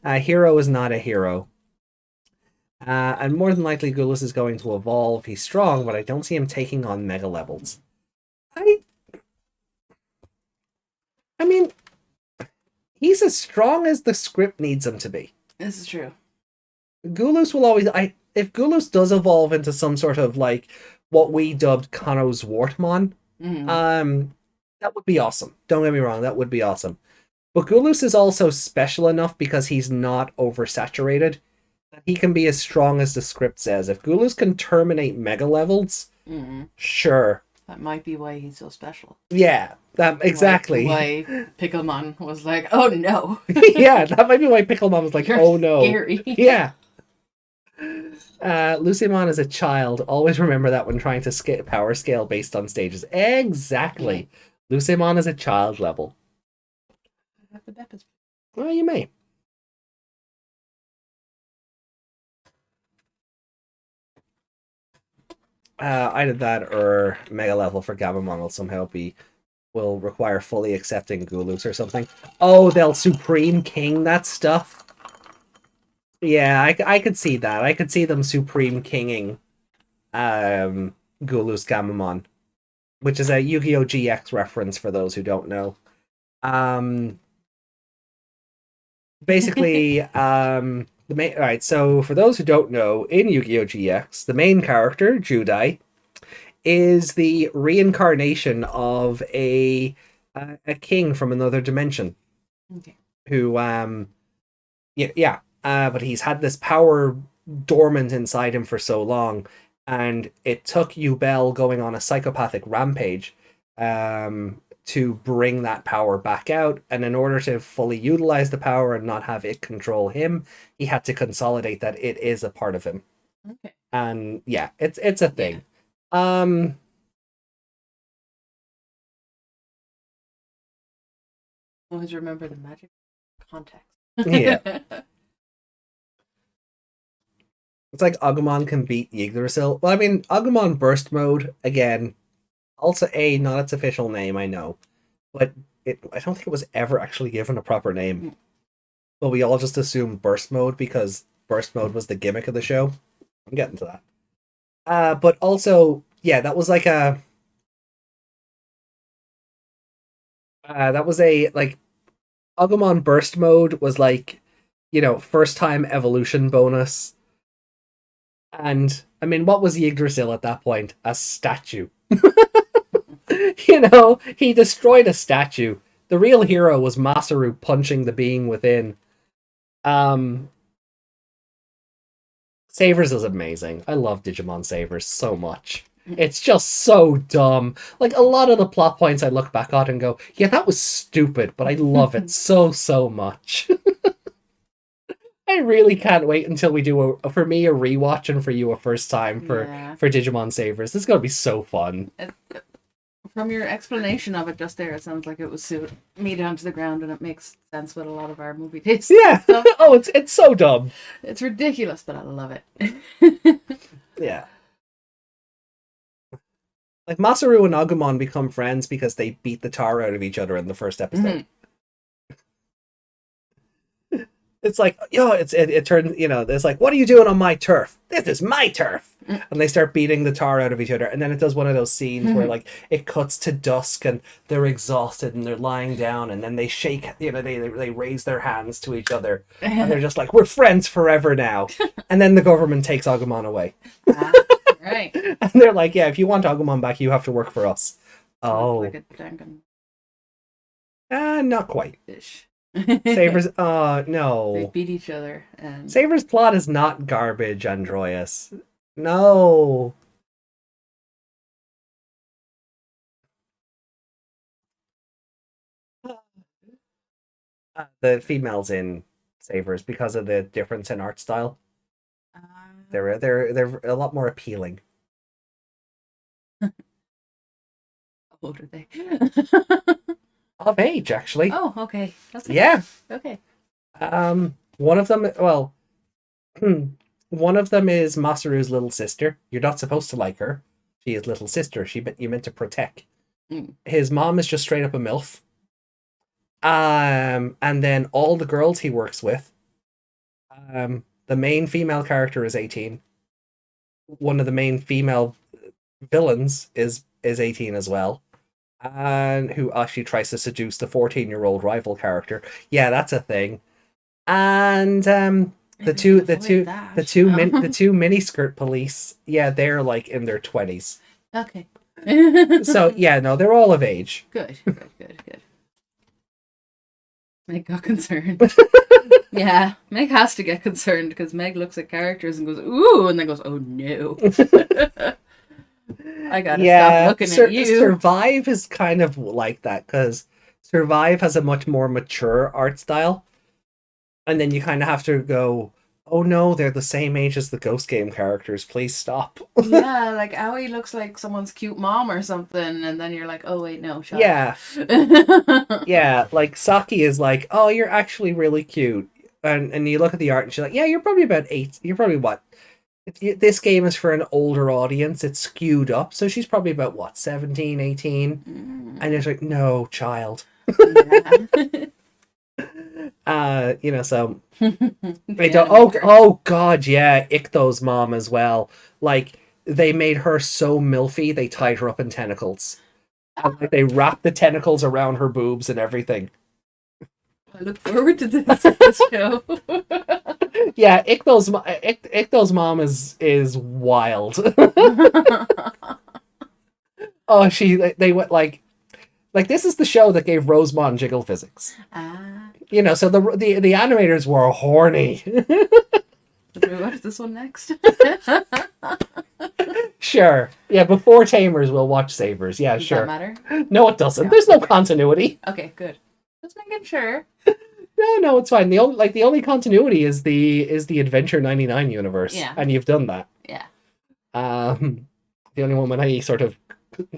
a hero is not a hero. And more than likely, Gulus is going to evolve. He's strong, but I don't see him taking on mega levels. I mean, he's as strong as the script needs him to be. This is true. Gulus will always. If Gulus does evolve into some sort of like what we dubbed Kano's Wartmon, that would be awesome. Don't get me wrong, that would be awesome. But Gulus is also special enough because he's not oversaturated that he can be as strong as the script says. If Gulus can terminate mega levels, sure. That might be why he's so special. Yeah, that exactly. Why Picklemon was like, oh no. Yeah, that might be why Picklemon was like, You're oh no. Scary. Yeah. Lucimon is a child. Always remember that when trying to power scale based on stages. Exactly. Lucimon is a child level. Well, you may. Either that or mega level for Gabamon will somehow will require fully accepting Gulus or something. Oh, they'll Supreme King that stuff. Yeah, I could see that. I could see them Supreme Kinging Gulus Gamamon, which is a Yu-Gi-Oh! GX reference for those who don't know. basically, the main. All right, so for those who don't know, in Yu-Gi-Oh! GX, the main character, Judai, is the reincarnation of a king from another dimension Okay. who but he's had this power dormant inside him for so long, and it took Yubel going on a psychopathic rampage to bring that power back out. And in order to fully utilize the power and not have it control him, he had to consolidate that it is a part of him. Okay. And yeah, it's a thing. Yeah. Always remember the magic context. Yeah. It's like Agumon can beat Yggdrasil. Well, I mean, Agumon Burst Mode, again, also not its official name, I know. But I don't think it was ever actually given a proper name. But we all just assumed Burst Mode because Burst Mode was the gimmick of the show. I'm getting to that. But also, yeah, that was like a... that was a, like... Agumon Burst Mode was like, first time evolution bonus. And, I mean, what was Yggdrasil at that point? A statue. He destroyed a statue. The real hero was Masaru punching the being within. Savers is amazing. I love Digimon Savers so much. It's just so dumb. Like, a lot of the plot points I look back on and go, yeah, that was stupid, but I love it so, so much. I really can't wait until we do for me a rewatch and for you a first time for Digimon Savers. This is gonna be so fun. From your explanation of it just there, it sounds like it would suit me down to the ground, and it makes sense with a lot of our movie tastes. Yeah. Oh, it's so dumb. It's ridiculous, but I love it. Yeah. Like, Masaru and Agumon become friends because they beat the tar out of each other in the first episode. Mm-hmm. It's like, it turns, it's like, what are you doing on my turf? This is my turf. Mm-hmm. And they start beating the tar out of each other. And then it does one of those scenes where, like, it cuts to dusk and they're exhausted and they're lying down. And then they shake, they raise their hands to each other. And they're just like, we're friends forever now. And then the government takes Agumon away. Right. And they're like, yeah, if you want Agumon back, you have to work for us. Oh. Like a Dangan. Not quite. Fish. Savers, no. They beat each other. And Savers' plot is not garbage, Androius. No. The females in Savers, because of the difference in art style, they're a lot more appealing. How old are they? Of age, actually. Oh, okay. That's okay. Yeah. Okay. One of them, well, one of them is Masaru's little sister. You're not supposed to like her. She is little sister. You meant to protect. His mom is just straight up a MILF. And then all the girls he works with, the main female character is 18. One of the main female villains is 18 as well. And who actually tries to seduce the 14-year-old rival character. Yeah, that's a thing. And the two miniskirt police, yeah, they're like in their 20s. Okay. So yeah, no, they're all of age. Good. Meg got concerned. Yeah, Meg has to get concerned because Meg looks at characters and goes, ooh, and then goes, oh no. I gotta stop looking at you. Survive is kind of like that because Survive has a much more mature art style. And then you kind of have to go, oh no, they're the same age as the Ghost Game characters. Please stop. Yeah, like Aoi looks like someone's cute mom or something. And then you're like, oh wait, no, shut up. Yeah, like Saki is like, oh, you're actually really cute. And you look at the art and she's like, yeah, you're probably about 8. You're probably what? This game is for an older audience. It's skewed up. So she's probably about, what, 17, 18? And it's like, no, child. So they don't. Oh god, yeah, Ikto's mom as well. Like, they made her so milfy, they tied her up in tentacles. And, like, they wrapped the tentacles around her boobs and everything. I look forward to this show. Yeah, Ichnol's mom is wild. Oh, they went like this is the show that gave Rosemont jiggle physics. You know, so the animators were horny. Should we watch this one next? Sure. Yeah, before Tamers, we'll watch Sabers. Yeah, Does sure. that matter? No, it doesn't. No, There's no okay. continuity. Okay, good. Just making sure. No, it's fine. The only continuity is the Adventure 99 universe. Yeah. And you've done that. Yeah. The only one with any sort of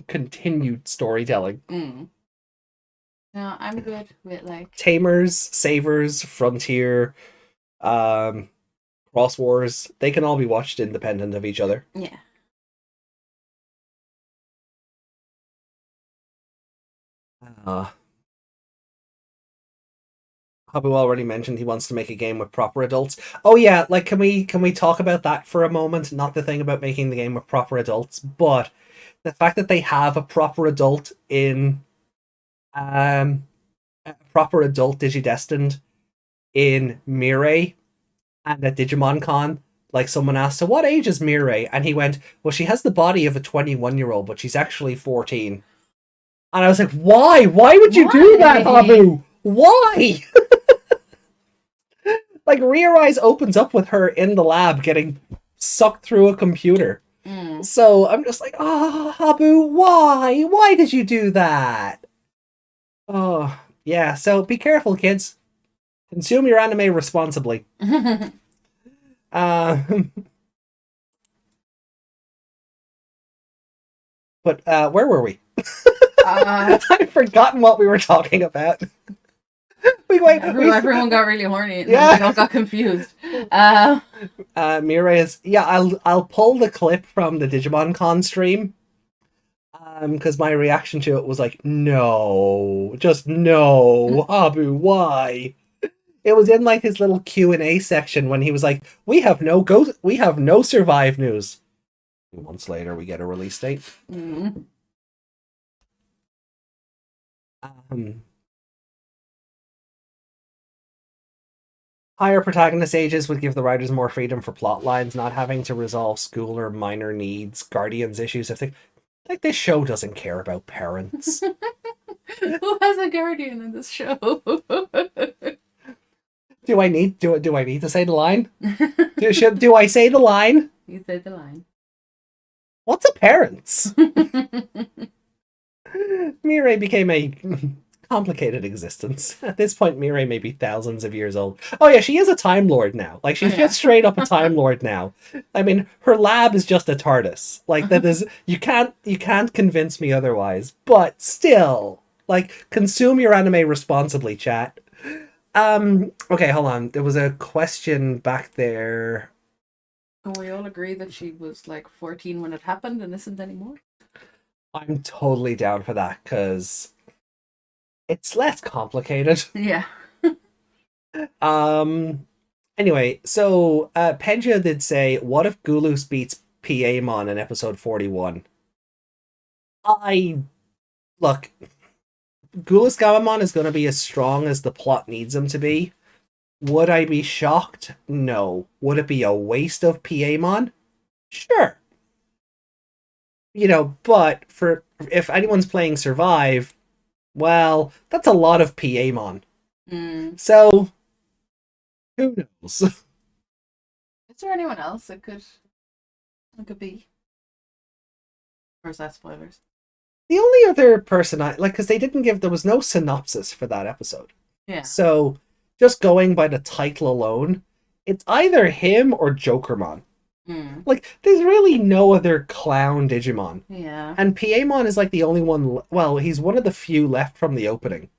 continued storytelling. No, I'm good with like Tamers, Savers, Frontier, Cross Wars, they can all be watched independent of each other. Yeah. Habu already mentioned he wants to make a game with proper adults. Oh yeah, like can we talk about that for a moment? Not the thing about making the game with proper adults, but the fact that they have a proper adult in a proper adult Digidestined in Mirai, and at Digimon Con, like someone asked, so what age is Mirai? And he went, well, she has the body of a 21-year-old, but she's actually 14. And I was like, why? Why would you do that, Habu? Why? Like, Rear Eyes opens up with her in the lab getting sucked through a computer. So I'm just like, Habu, why? Why did you do that? Oh, yeah. So be careful, kids. Consume your anime responsibly. But where were we? I've forgotten what we were talking about. Everyone got really horny. And Yeah. we all got confused. Mirai is I'll pull the clip from the Digimon Con stream. Because my reaction to it was like, no, just no, Habu, why? It was in like his little Q&A section when he was like, we have no Survive news. Months later, we get a release date. Higher protagonist ages would give the writers more freedom for plot lines, not having to resolve school or minor needs, guardians issues. Like this show doesn't care about parents. Who has a guardian in this show? Do I need to say the line? Do I say the line? You say the line. What's a parents? Mirai became a complicated existence. At this point, Mirai may be thousands of years old. Oh yeah, she is a Time Lord now. Like she's just straight up a Time Lord now. I mean, her lab is just a TARDIS. Like that is you can't convince me otherwise. But still, like consume your anime responsibly, chat. Okay, hold on. There was a question back there. And we all agree that she was like 14 when it happened and isn't anymore? I'm totally down for that because it's less complicated. Yeah. Anyway, so Penja did say, what if Gulus beats Piemon in episode 41? Look, Gulus Gamamon is going to be as strong as the plot needs him to be. Would I be shocked? No. Would it be a waste of Piemon? Sure. You know, but if anyone's playing Survive, well, that's a lot of Piemon. So, who knows? Is there anyone else that could be? Or is that spoilers? The only other person because there was no synopsis for that episode. Yeah. So, just going by the title alone, it's either him or Jokermon. Like, there's really no other clown Digimon. Yeah. And Piemon is like the only one, well, he's one of the few left from the opening.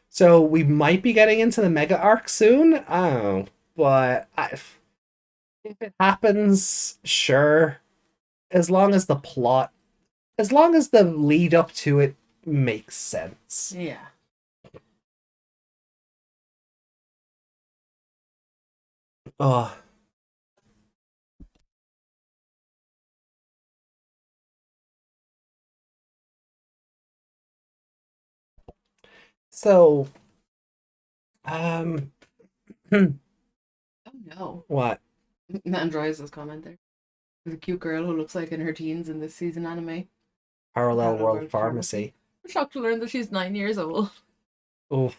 So we might be getting into the Mega Arc soon. I don't know. But if it happens, sure. As long as the lead up to it makes sense. Yeah. Oh. So, Um, Oh no. what? Androids' comment there. The cute girl who looks like in her teens in this season anime. Parallel Parallel World World Pharmacy. I'm shocked to learn that she's 9 years old. Oh.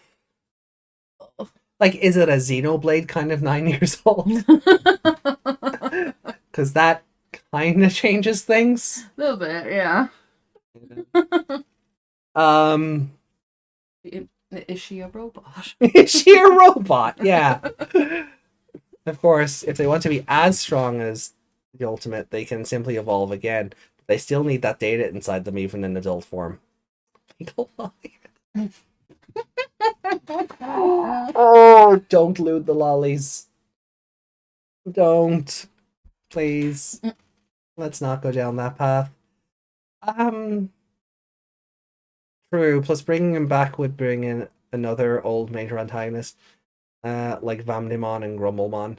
Like, is it a Xenoblade kind of 9 years old? Because that kind of changes things. A little bit, yeah. Is she a robot? Is she a robot? Yeah. Of course, if they want to be as strong as the ultimate, they can simply evolve again. But they still need that data inside them, even in adult form. Oh, don't loot the lollies. Don't. Please. Let's not go down that path. True. Plus, bringing him back would bring in another old major antagonist, like Vamdemon and Grumblemon.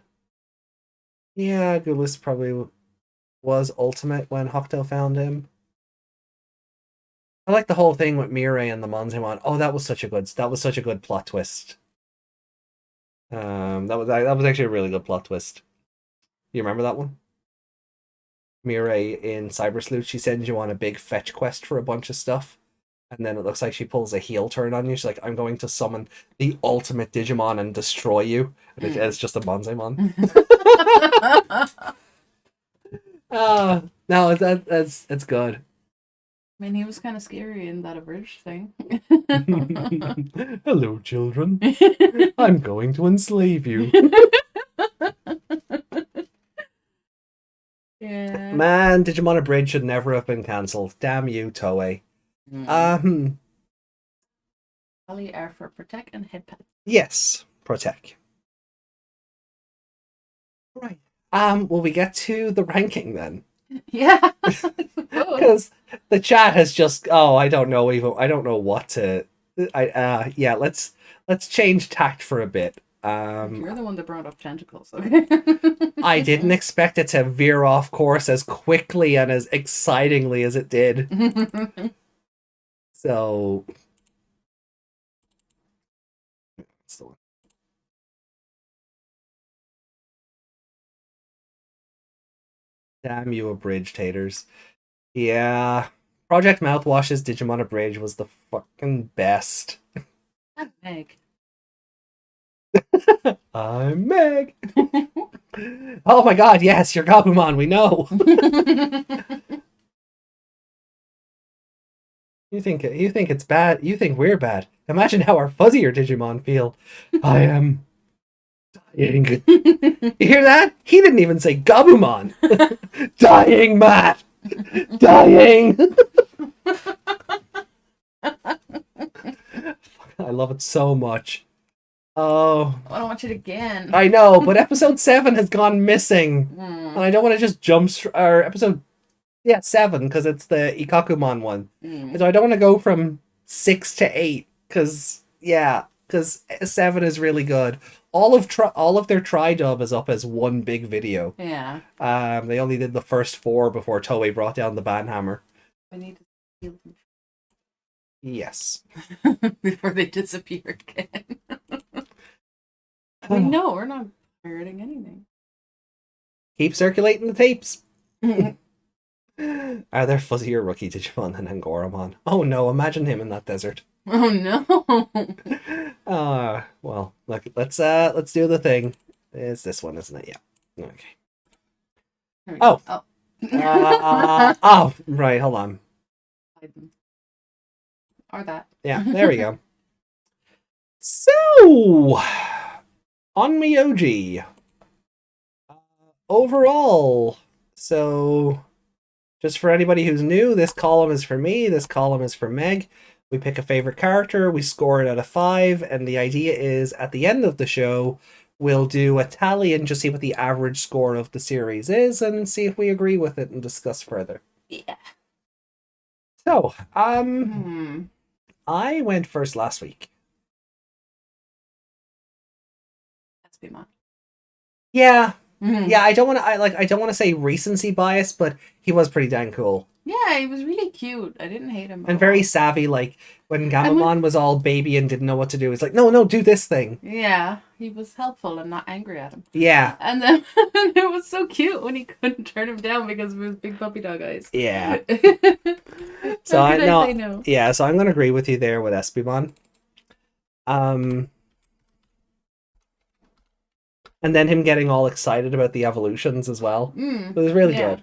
Yeah, Gulis probably was ultimate when Hokuto found him. I like the whole thing with Mirai and the Monzemon. Oh, that was such a good plot twist. That was actually a really good plot twist. You remember that one? Mirai in Cyber Sleuth, she sends you on a big fetch quest for a bunch of stuff. And then it looks like she pulls a heel turn on you. She's like, I'm going to summon the ultimate Digimon and destroy you. And it's just a Monzemon. No, it's good. I mean, he was kind of scary in that abridged thing. Hello, children. I'm going to enslave you. Yeah. Man, Digimon Abridged should never have been cancelled. Damn you, Toei. Poly are for Protect and Headpad. Yes, Protect. Right. Will we get to the ranking then? Yeah. Because the chat has just I don't know what to yeah, let's change tact for a bit. You're the one that brought up tentacles. Okay. I didn't expect it to veer off course as quickly and as excitingly as it did. So damn you, Abridged haters. Yeah. Project Mouthwash's Digimon Abridged was the fucking best. I'm Meg. I'm Meg. Oh my god, yes, you're Gabumon, we know. You think it's bad? You think we're bad? Imagine how our fuzzier Digimon feel. I am dying. You hear that? He didn't even say Gabumon. Dying, Matt. Dying. I love it so much. Oh, I don't watch it again. I know, but episode 7 has gone missing, and I don't want to just jump or episode 7 because it's the Ikakumon one. So I don't want to go from 6 to 8 because 7 is really good. All of their tri-dub is up as one big video. Yeah. They only did the first 4 before Toei brought down the banhammer. I need to steal them. Yes. Before they disappear again. We're not pirating anything. Keep circulating the tapes. Are there fuzzier rookie Digimon than Angoramon? Oh no, imagine him in that desert. Oh no. Well, look, let's do the thing. It's this one, isn't it? Yeah. Okay. Oh, right, hold on. Or that. Yeah, there we go. So, on Miyoji. Overall, so just for anybody who's new, this column is for me, this column is for Meg. We pick a favorite character, we score it out of 5, and the idea is at the end of the show, we'll do a tally and just see what the average score of the series is and see if we agree with it and discuss further. Yeah. So, I went first last week. That's Pimon. Yeah. Yeah, I don't want to say recency bias, but he was pretty dang cool. Yeah, he was really cute. I didn't hate him. And very savvy, like when Gamamon was all baby and didn't know what to do, he's like, no, do this thing. Yeah, he was helpful and not angry at him. Yeah. And then it was so cute when he couldn't turn him down because of his big puppy dog eyes. Yeah. So I say no? Yeah, so I'm gonna agree with you there with Espimon. And then him getting all excited about the evolutions as well. It was really good.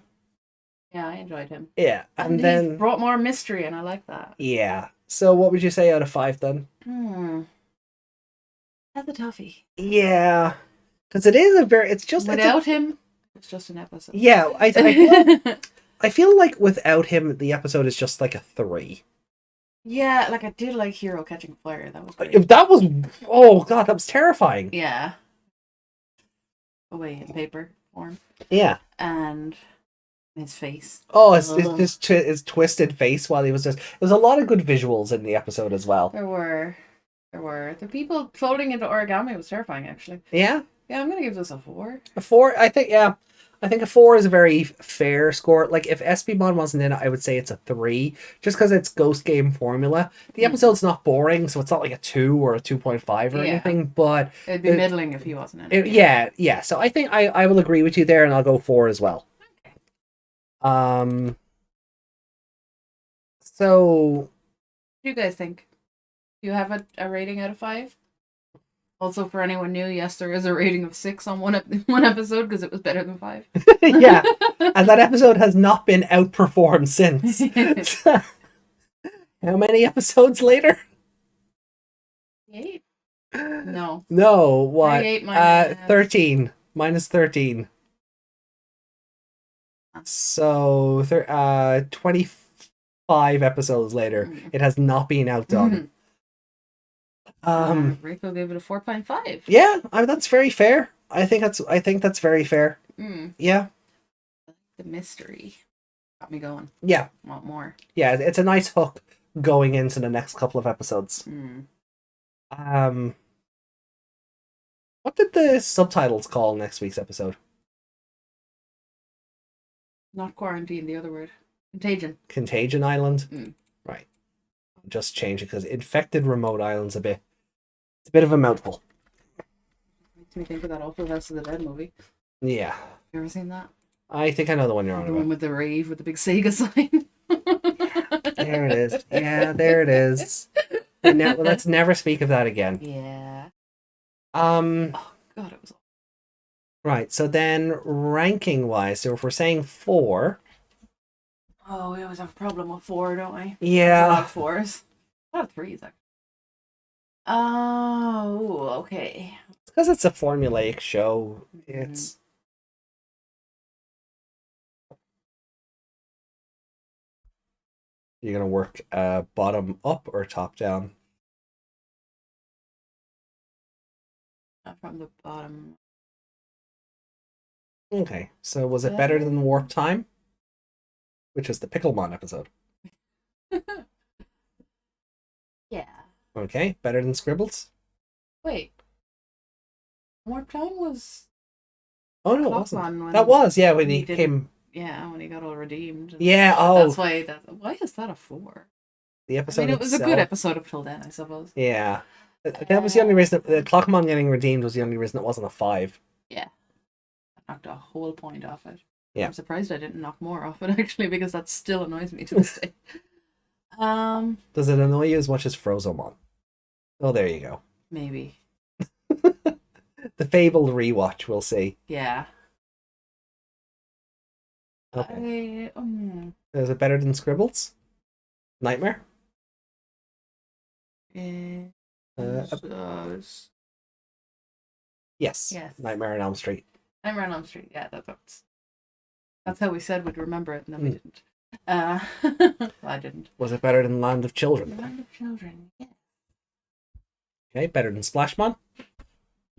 Yeah, I enjoyed him. Yeah, and then he brought more mystery, and I like that. Yeah. So what would you say out of 5 then? That's a toughie. Yeah, because it's just without him, it's just an episode. Yeah, I feel like without him, the episode is just like a 3. Yeah, like I did like Hero catching fire. That was great. Oh god, that was terrifying. Yeah. Away in paper form. Yeah. And his face. Oh, his twisted face while he was there's a lot of good visuals in the episode as well. There were. The people folding into origami was terrifying, actually. Yeah? Yeah, I'm going to give this a 4. A 4? I think a 4 is a very fair score. Like, if Espimon wasn't in it, I would say it's a 3. Just because it's Ghost Game formula. The episode's not boring, so it's not like a 2 or a 2.5 or anything, but... It'd be middling if he wasn't in it. Yeah. So I think I will agree with you there, and I'll go 4 as well. Okay. So... What do you guys think? Do you have a rating out of 5? Also, for anyone new, yes, there is a rating of 6 on one episode because it was better than 5. Yeah, and that episode has not been outperformed since. How many episodes later? 8? No. No, what? 13. Minus 13. So, 25 episodes later, it has not been outdone. Rico gave it a 4.5. Yeah, that's very fair. I think that's very fair. Yeah. The mystery got me going. Yeah. Want more? Yeah, it's a nice hook going into the next couple of episodes. What did the subtitles call next week's episode? Not quarantine. The other word. Contagion. Contagion Island. Right. I'll just change it because infected remote island's a bit of a mouthful. Makes me think of that awful House of the Dead movie. Yeah. You ever seen that? I think I know the one you're on about. The one with the rave with the big Sega sign. There it is. Yeah, there it is. Let's never speak of that again. Yeah. Oh god, it was. Right. So then, ranking wise, so if we're saying 4. Oh, we always have a problem with 4, don't we? Yeah. A lot of 4s. A lot of 3s, actually. Oh, okay. It's because it's a formulaic show. It's... You're going to work bottom up or top down? From the bottom. Okay. So was it better than Warp Time? Which was the Picklemon episode. Yeah. Okay. Better than Scribbles? Wait. Warp Time was... Oh, no, it wasn't. That was, yeah, when he came... Yeah, when he got all redeemed. Yeah, That's why... Why is that a 4? The episode it was a good episode up till then, I suppose. Yeah. That was the only reason... The Clockmon getting redeemed was the only reason it wasn't a 5. Yeah. I knocked a whole point off it. Yeah. I'm surprised I didn't knock more off it, actually, because that still annoys me to this day. Does it annoy you as much as Frozomon? Oh, there you go. Maybe. The fabled rewatch, we'll see. Yeah. Okay. Is it better than Scribbles? Nightmare? Yes. Yes. Nightmare on Elm Street. Nightmare on Elm Street, yeah, that's how we said we'd remember it, and then we didn't. Well, I didn't. Was it better than Land of Children? Land of Children, yeah. Okay, better than Splashmon?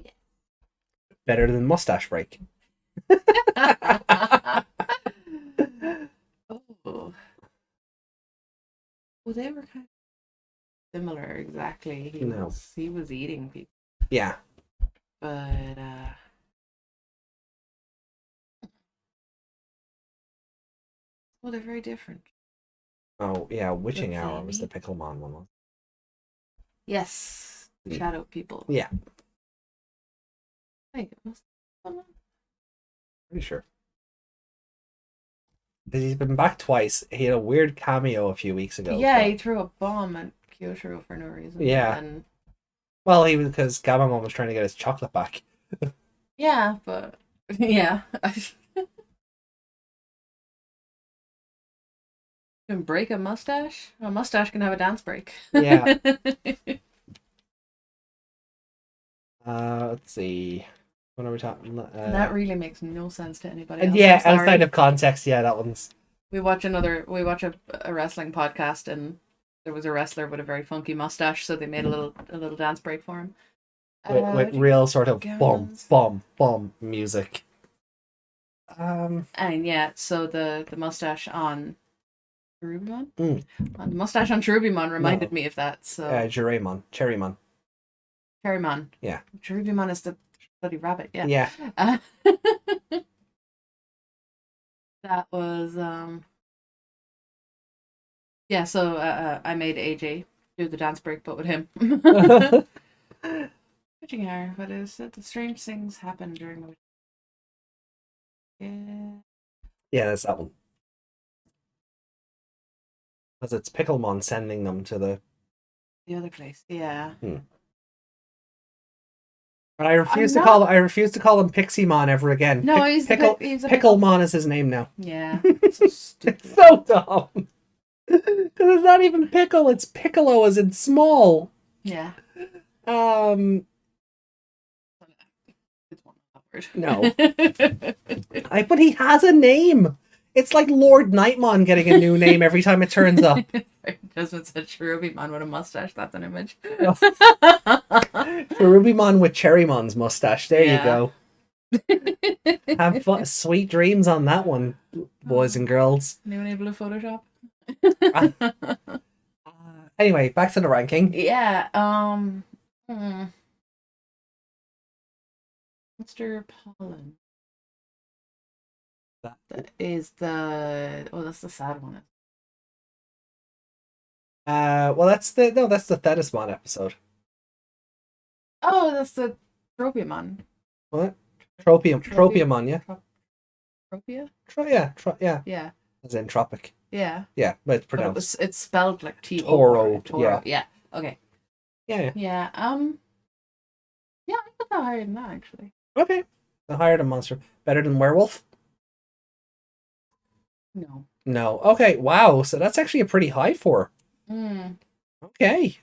Yeah. Better than Mustache Break? Oh. Well, they were kind of similar, exactly. He was eating people. Yeah. But, Oh, they're very different. Oh, yeah, Witching Hour was the Picklemon one. Yes, the shadow people. Yeah. Wait, was Pretty sure. He's been back twice. He had a weird cameo a few weeks ago. Yeah, he threw a bomb at Kyotaro for no reason. Yeah. And... Well, he was because Gabamon was trying to get his chocolate back. Yeah, but yeah. Can break a mustache? A mustache can have a dance break. Yeah. Let's see. What are we talking? That really makes no sense to anybody and else. yeah, outside of context, yeah, that one's. We watch a wrestling podcast, and there was a wrestler with a very funky mustache, so they made a little dance break for him. With real sort of bum bum bum music. And yeah, so the mustache on Cherubimon? The mustache on Cherubimon reminded me of that. So Cherrymon. Cherrymon. Yeah. Cherubimon is the bloody rabbit. Yeah. Yeah. That was yeah. So I made AJ do the dance break, but with him. Witching Hour. What is it? The strange things happen during the. Yeah, that's that one. Because it's Picklemon sending them to the other place. Yeah. But I refuse to call him Pixiemon ever again. No, he's Picklemon is his name now. Yeah. So stupid. It's so dumb. Because it's not even Pickle, it's Piccolo as in small. Yeah. No. But he has a name. It's like Lord Nightmon getting a new name every time it turns up. Desmond said Cherubimon with a mustache. That's an image. Cherubimon with Cherrymon's mustache. There you go. Have fun, sweet dreams on that one, boys and girls. Anyone able to Photoshop? Anyway, back to the ranking. Yeah. Mr. Pollen. That is that's the sad one. Well, that's the Thetismon episode. Oh, that's the Tropiumon. What? Tropiumon, yeah. Tropia? Yeah. As in tropic. Yeah. Yeah, but it's pronounced. It's spelled like Toro. Toro. Yeah. Okay. Yeah. Yeah. Yeah, I put that higher than that actually. Okay. The higher than monster. Better than werewolf? No. No. Okay. Wow. So that's actually a pretty high for. Okay.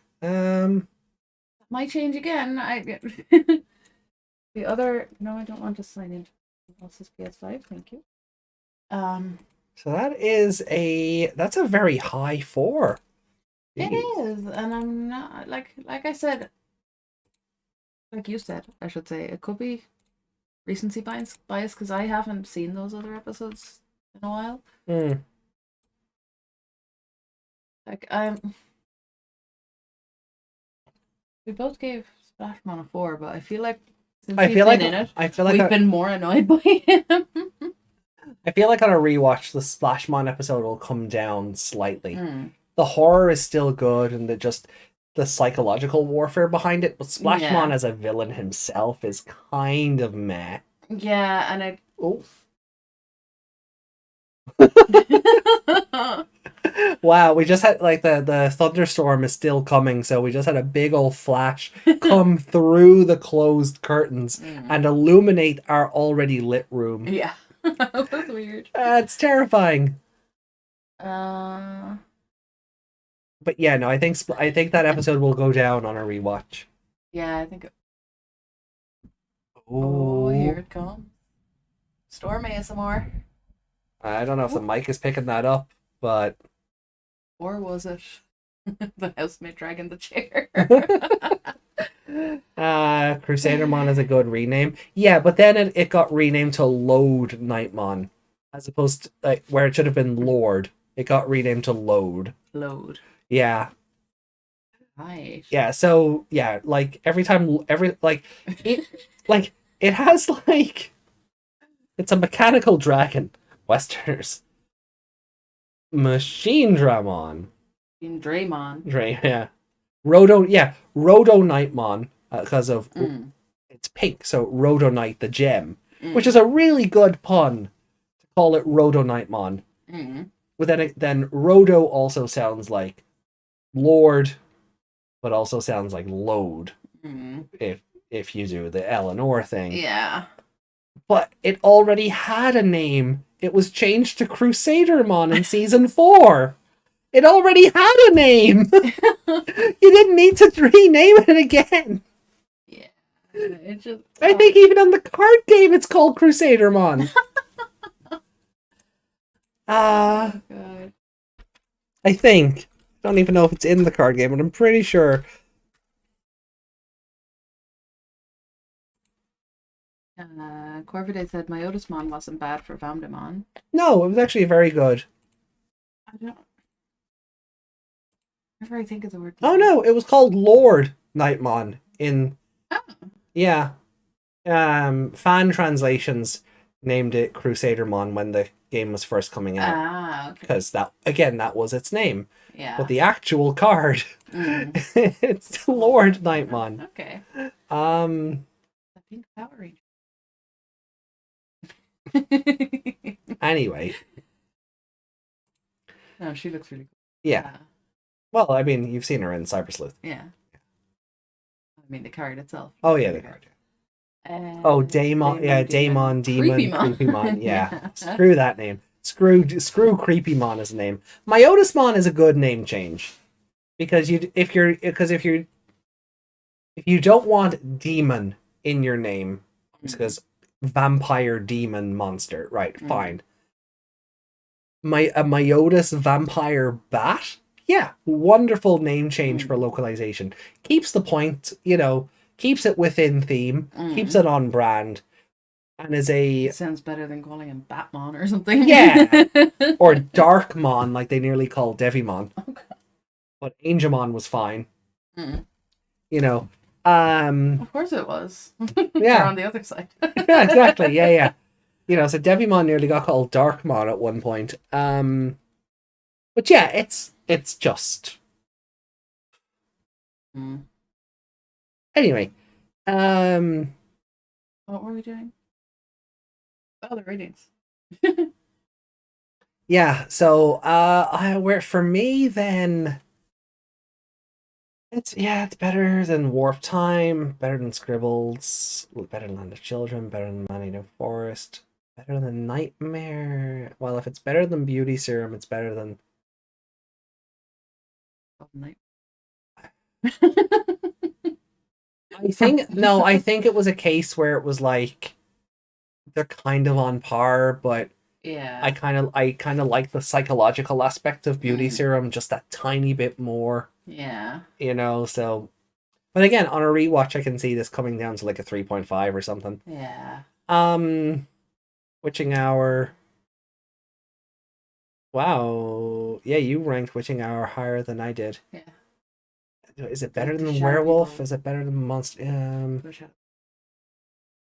Might change again. The other. No, I don't want to sign into else's PS5. Thank you. So that's a very high 4. Jeez. It is, and I'm not like I said. Like you said, I should say it could be recency bias because I haven't seen those other episodes in a while. Like we both gave Splashmon a 4, but I feel like since we've been more annoyed by him. I feel like on a rewatch, the Splashmon episode will come down slightly. The horror is still good, and the psychological warfare behind it, but Splashmon as a villain himself is kind of meh. Yeah, and I. Oh. Wow, we just had like the thunderstorm is still coming, so we just had a big old flash come through the closed curtains and illuminate our already lit room. Yeah, that was weird. It's terrifying. But yeah, no, I think that episode will go down on a rewatch. Yeah, I think. Oh, here it comes. Storm ASMR. I don't know if the mic is picking that up, but. Or was it the housemate dragging the chair? Crusadermon is a good rename. Yeah, but then it got renamed to Load Nightmon. As opposed to like where it should have been Lord. It got renamed to Load. Load. Yeah. Right. Yeah, so yeah, like it has like it's a mechanical dragon. Westerners. Machine Dramon. In Draymon. Yeah. Roto Nightmon, because of it's pink, so Roto Knight the gem, which is a really good pun to call it Roto Nightmon. But then Roto also sounds like Lord, but also sounds like load if you do the Eleanor thing. Yeah. But it already had a name. It was changed to Crusadermon in season 4. It already had a name. You didn't need to rename it again. Yeah. It just, I think even on the card game it's called Crusadermon. God. I think. I don't even know if it's in the card game, but I'm pretty sure. Corvidae said Myotismon wasn't bad for Vamdemon. No, it was actually very good. I don't. Whenever I think of the word. Oh no, it was called Lord Nightmon in. Oh. Yeah. Fan translations named it Crusadermon when the game was first coming out. Ah, okay. Because that was its name. Yeah. But the actual card, it's Lord Nightmon. Okay. I think Power Ranger. Anyway. No, she looks really cool. Yeah. Well, I mean, you've seen her in Cyber Sleuth. Yeah. I mean, the card itself. Oh, yeah, the card. Daemon. Yeah, Daemon, Demon, Creepymon. Yeah. Screw that name. Screw Creepymon as a name. Myotismon is a good name change. Because if you don't want demon in your name, because vampire demon monster, right? Fine. A Myotis vampire bat, yeah, wonderful name change for localization. Keeps the point, keeps it within theme, keeps it on brand, and is It sounds better than calling him Batmon or something. Yeah, or Darkmon, like they nearly call Devimon. Okay. But Angemon was fine. Of course it was. Yeah. They're on the other side. Yeah, exactly. Yeah. So Devimon nearly got called Darkmon at one point. But yeah, it's just. Anyway, what were we doing? Oh, the ratings. Yeah, so where for me then it's better than Warp Time, better than Scribbles, better than Land of Children, better than Man-Eating Forest, better than Nightmare. Well, if it's better than Beauty Serum, it's better than I think it was a case where it was like they're kind of on par, but yeah, I kind of like the psychological aspect of Beauty Serum just that tiny bit more. Yeah. So but again, on a rewatch I can see this coming down to like a 3.5 or something. Yeah. Witching Hour. Wow. Yeah, you ranked Witching Hour higher than I did. Yeah. Is it better than Werewolf? People. Is it better than Monster?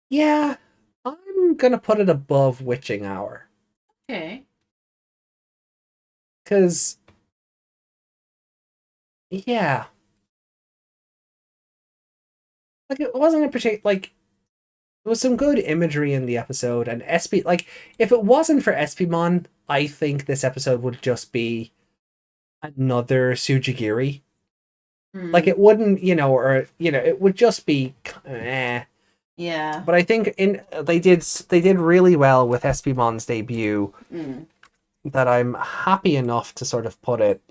Yeah. I'm gonna put it above Witching Hour. Okay. Because yeah. Like it wasn't a particular there was some good imagery in the episode, and SP if it wasn't for Espimon, I think this episode would just be another Sujigiri. It wouldn't, it would just be Yeah. But I think they did really well with Espimon's debut that I'm happy enough to sort of put it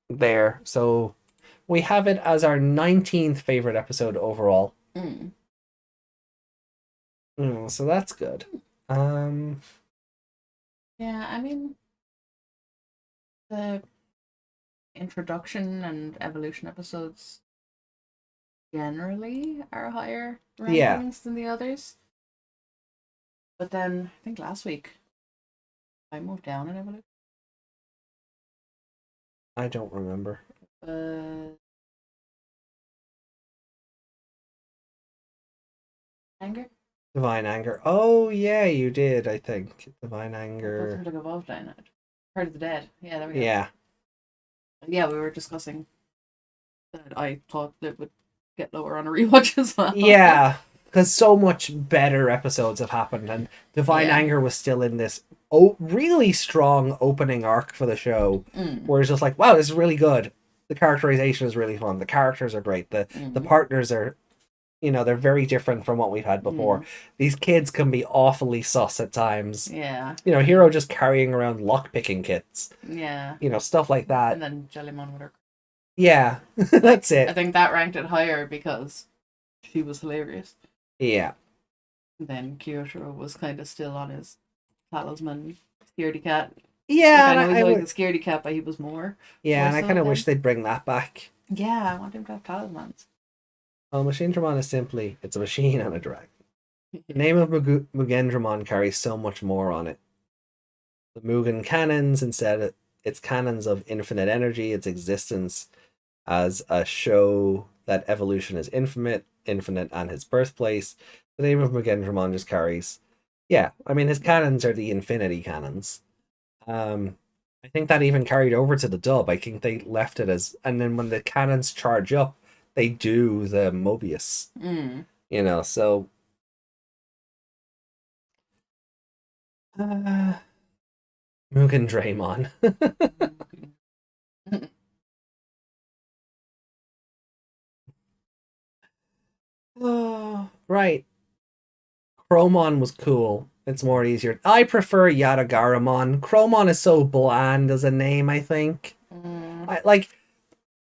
there. So we have it as our 19th favorite episode overall. So that's good. Yeah, I mean, the introduction and evolution episodes generally are higher rankings than the others. But then I think last week I moved down in evolution. I don't remember. Anger? Divine Anger. Oh, yeah, you did, I think. Divine Both Anger. of them evolved down it. Heart of the Dead. Yeah, there we go. Yeah. Yeah, we were discussing that I thought it would get lower on a rewatch as well. Yeah, because so much better episodes have happened, and Divine Anger was still in this really strong opening arc for the show, where it's just like, wow, this is really good. The characterization is really fun. The characters are great. The partners are, they're very different from what we've had before. These kids can be awfully sus at times. Yeah. Hero just carrying around lockpicking kits. Yeah. Stuff like that. And then Jellymon with her. Yeah, that's it. I think that ranked it higher because she was hilarious. Yeah. And then Kyoto was kind of still on his talisman scaredy cat. Yeah, like, I know he's always the scaredy cat, but he was more. Yeah, and I kind of wish they'd bring that back. Yeah, I want him to have talismans. Well, Machinedramon is simply, it's a machine and a dragon. The name of Mugendramon carries so much more on it. The Mugen canons, instead, it's canons of infinite energy, its existence as a show that evolution is infinite, and his birthplace. The name of Mugendramon just carries, yeah, I mean, his canons are the infinity canons. I think that even carried over to the dub. I think they left it as, and then when the cannons charge up, they do the Mobius. So Mugen Draymon. Oh, right. Chromon was cool. It's more easier. I prefer Yatagaramon. Chromon is so bland as a name, I think. I like,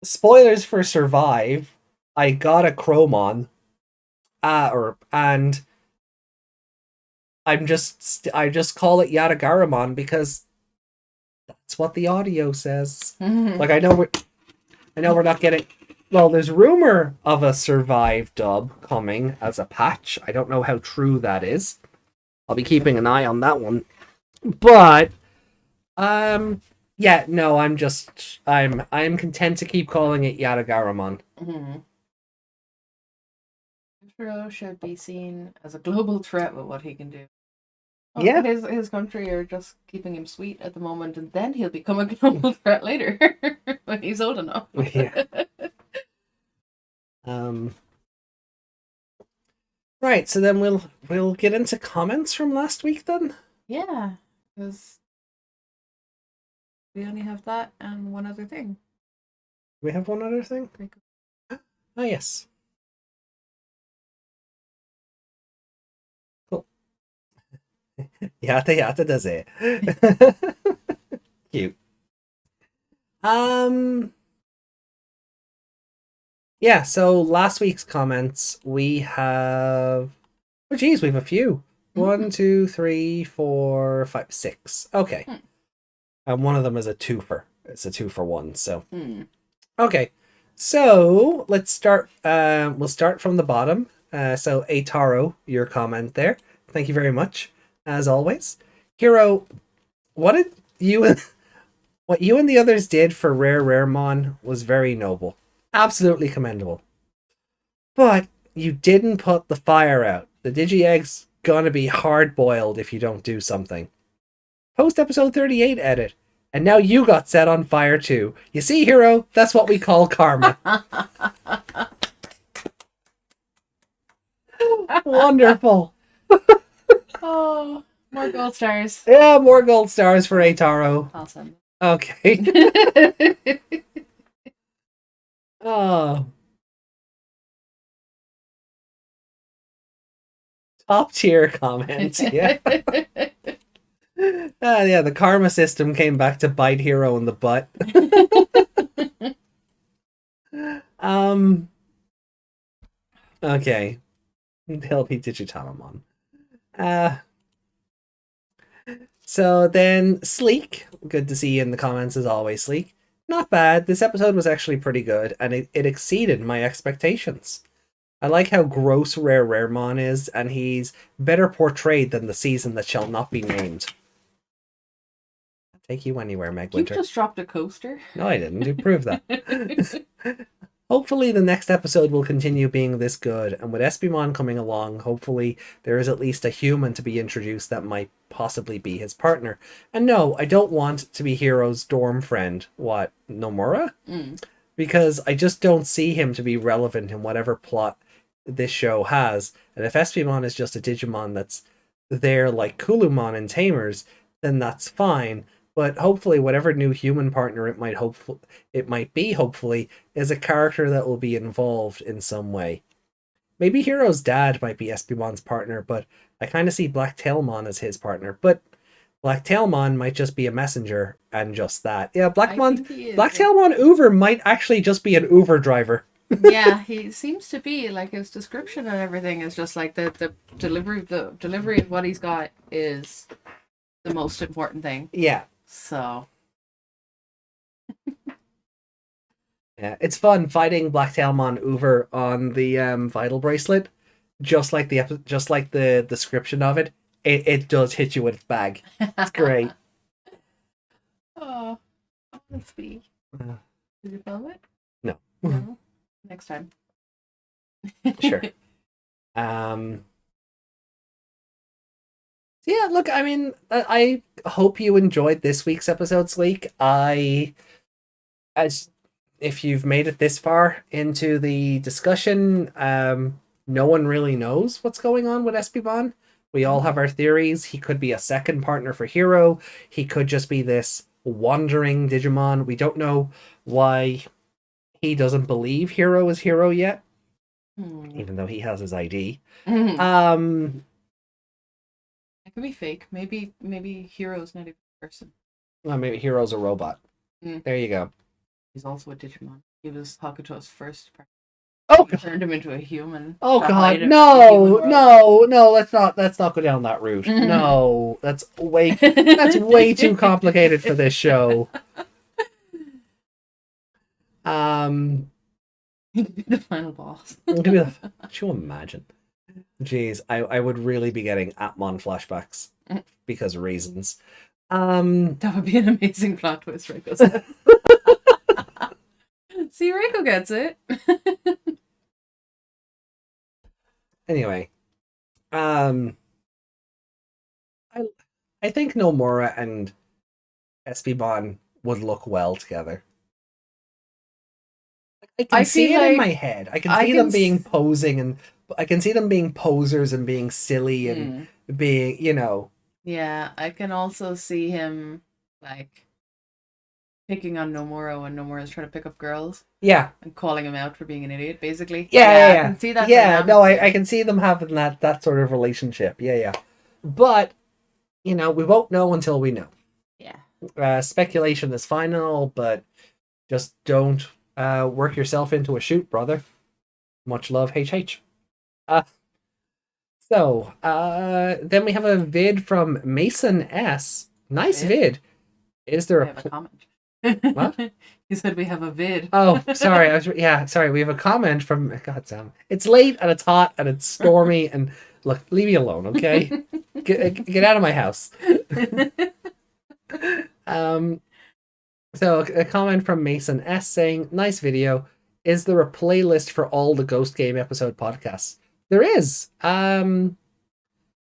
spoilers for Survive. I got a Chromon. And I just call it Yatagaramon because that's what the audio says. Like, I know we're not getting. Well, there's rumor of a Survive dub coming as a patch. I don't know how true that is. I'll be keeping an eye on that one. But yeah, no, I'm content to keep calling it Yatagaramon. Hero should be seen as a global threat with what he can do. Yeah. His country are just keeping him sweet at the moment, and then he'll become a global threat later when he's old enough. Yeah. Right, so then we'll get into comments from last week then. Yeah, because we only have that and one other thing. We have one other thing? Oh, yes. Cool. Yata does it. Cute. Yeah, so last week's comments, we have... Oh, geez, we have a few. 1, 2, 3, 4, 5, 6. Okay. And one of them is a twofer. It's a 2-for-1, so... Okay. So, let's start... we'll start from the bottom. So, Ataro, your comment there. Thank you very much, as always. Hero, what you and the others did for Raremon was very noble. Absolutely commendable. But you didn't put the fire out. The Digi-egg's gonna be hard-boiled if you don't do something. Post episode 38 edit. And now you got set on fire too. You see, Hero? That's what we call karma. Wonderful. Oh, more gold stars. Yeah, more gold stars for Ataro. Awesome. Okay. Oh. Top tier comment. Yeah. Yeah, the karma system came back to bite Hero in the butt. Okay. He'll be Digitamamon. So then Sleek. Good to see you in the comments as always, Sleek. Not bad. This episode was actually pretty good, and it exceeded my expectations. I like how gross Raremon is, and he's better portrayed than the season that shall not be named. I'll take you anywhere, Meg Winter. You just dropped a coaster. No, I didn't. You proved that. hopefully the next episode will continue being this good. And with Espimon coming along, hopefully there is at least a human to be introduced that might possibly be his partner. And no, I don't want to be Hero's dorm friend. What, Nomura? Because I just don't see him to be relevant in whatever plot this show has. And if Espimon is just a Digimon that's there like Kulumon and Tamers, then that's fine. But hopefully whatever new human partner it might be, hopefully, is a character that will be involved in some way. Maybe Hero's dad might be Espimon's partner, but I kind of see Blacktailmon as his partner. But Blacktailmon might just be a messenger and just that. Yeah, Blacktailmon Uber might actually just be an Uber driver. Yeah, he seems to be, like, his description and everything is just like the delivery of what he's got is the most important thing. Yeah. So yeah, it's fun fighting Blacktailmon Uber on the Vital Bracelet. Just like the description of it, it does hit you with its bag. It's great. Oh, honestly. Did you film it? No. No? Next time. Sure. Yeah, look, I mean, I hope you enjoyed this week's episode, Sleek. As if you've made it this far into the discussion, no one really knows what's going on with Espimon. We all have our theories. He could be a second partner for Hero. He could just be this wandering Digimon. We don't know why he doesn't believe Hero is Hero yet, even though he has his ID. It could be fake. Maybe Hero's not even a person. Well, maybe Hero's a robot. There you go. He's also a Digimon. He was Hakuto's first partner. Oh, God. Turned him into a human. Oh God, no! Let's not go down that route. No, that's way too complicated for this show. The final boss. Could you imagine? Jeez, I would really be getting Atmon flashbacks because of reasons. That would be an amazing plot twist, Reiko says. See, Reiko gets it. Anyway, I think Nomura and Espimon would look well together. I can see it in my head. I can see them being posing, and I can see them being posers and being silly and being, you know. Yeah, I can also see him like picking on Nomura when Nomura's trying to pick up girls. Yeah. And calling him out for being an idiot, basically. Yeah. I can see that. Yeah, no, I can see them having that sort of relationship. Yeah. But, you know, we won't know until we know. Yeah. Speculation is final, but just don't work yourself into a shoot, brother. Much love, HH. So, then we have a vid from Mason S. Nice vid. Is there a comment? What? He said we have a vid. Oh, sorry. Sorry. We have a comment from. God damn. It's late and it's hot and it's stormy and look, leave me alone, okay? Get out of my house. So a comment from Mason S saying, "Nice video. Is there a playlist for all the Ghost Game episode podcasts?" There is.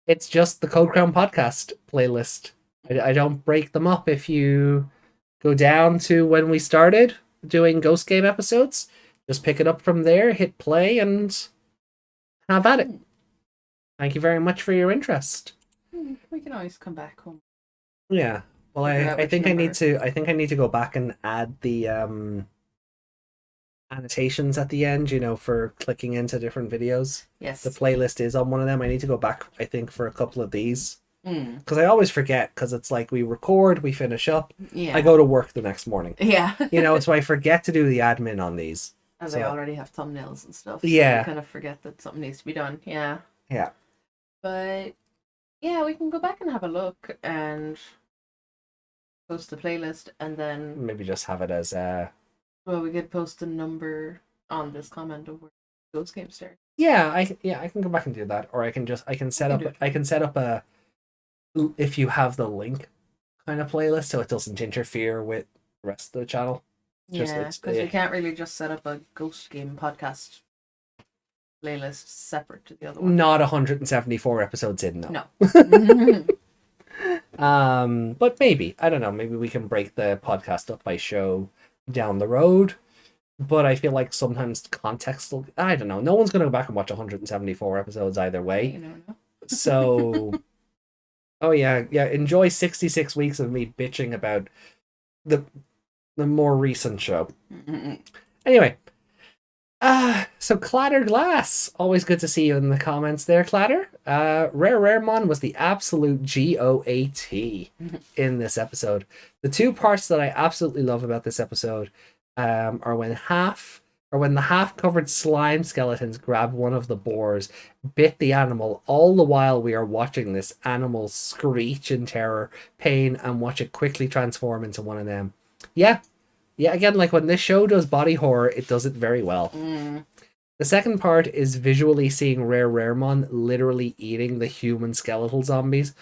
It's just the Code Crown podcast playlist. I don't break them up. If you go down to when we started doing Ghost Game episodes, just pick it up from there, hit play, and have at it. Thank you very much for your interest. We can always come back home. Yeah. Well, I think I need to go back and add the annotations at the end, you know, for clicking into different videos. Yes. The playlist is on one of them. I need to go back, I think, for a couple of these. Because I always forget, because it's like we record, we finish up, I go to work the next morning. Yeah. You know, so I forget to do the admin on these. And they already have thumbnails and stuff. So yeah. you kind of forget that something needs to be done. Yeah. Yeah. But, yeah, we can go back and have a look and post the playlist and then... Maybe just have it as... Well, we could post the number on this comment over Ghost Game Start. Yeah, I can go back and do that. Or I can set up a... If you have the link kind of playlist so it doesn't interfere with the rest of the channel. Yeah, because we can't really just set up a ghost game podcast playlist separate to the other one. Not 174 episodes in, though. No. But maybe, I don't know, maybe we can break the podcast up by show down the road. But I feel like sometimes context will, I don't know, no one's going to go back and watch 174 episodes either way. You never know. So, oh yeah, enjoy 66 weeks of me bitching about the more recent show. Anyway, so Clatter Glass, always good to see you in the comments there, Clatter. Raremon was the absolute GOAT in this episode. The two parts that I absolutely love about this episode are when the half-covered slime skeletons grab one of the boars, bit the animal, all the while we are watching this animal screech in terror, pain, and watch it quickly transform into one of them. Yeah, again, like when this show does body horror, it does it very well. The second part is visually seeing Raremon literally eating the human skeletal zombies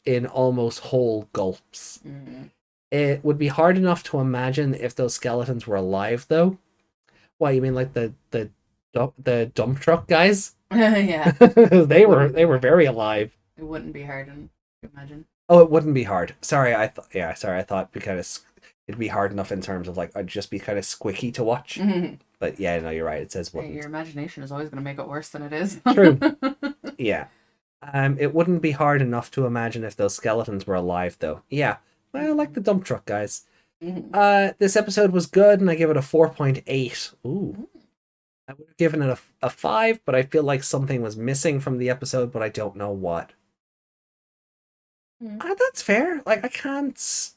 in almost whole gulps. It would be hard enough to imagine if those skeletons were alive, though. What, you mean like the dump truck guys? Yeah. they were very alive. It wouldn't be hard to imagine. Oh, it wouldn't be hard. Sorry, I thought it'd be hard enough in terms of like I'd just be kind of squicky to watch. But yeah, no, you're right. It says wouldn't. Your imagination is always going to make it worse than it is. True. Yeah. It wouldn't be hard enough to imagine if those skeletons were alive, though. Yeah. Well, like the dump truck guys. This episode was good, and I give it a 4.8. Ooh. I would have given it a 5, but I feel like something was missing from the episode, but I don't know what. That's fair. Like, I can't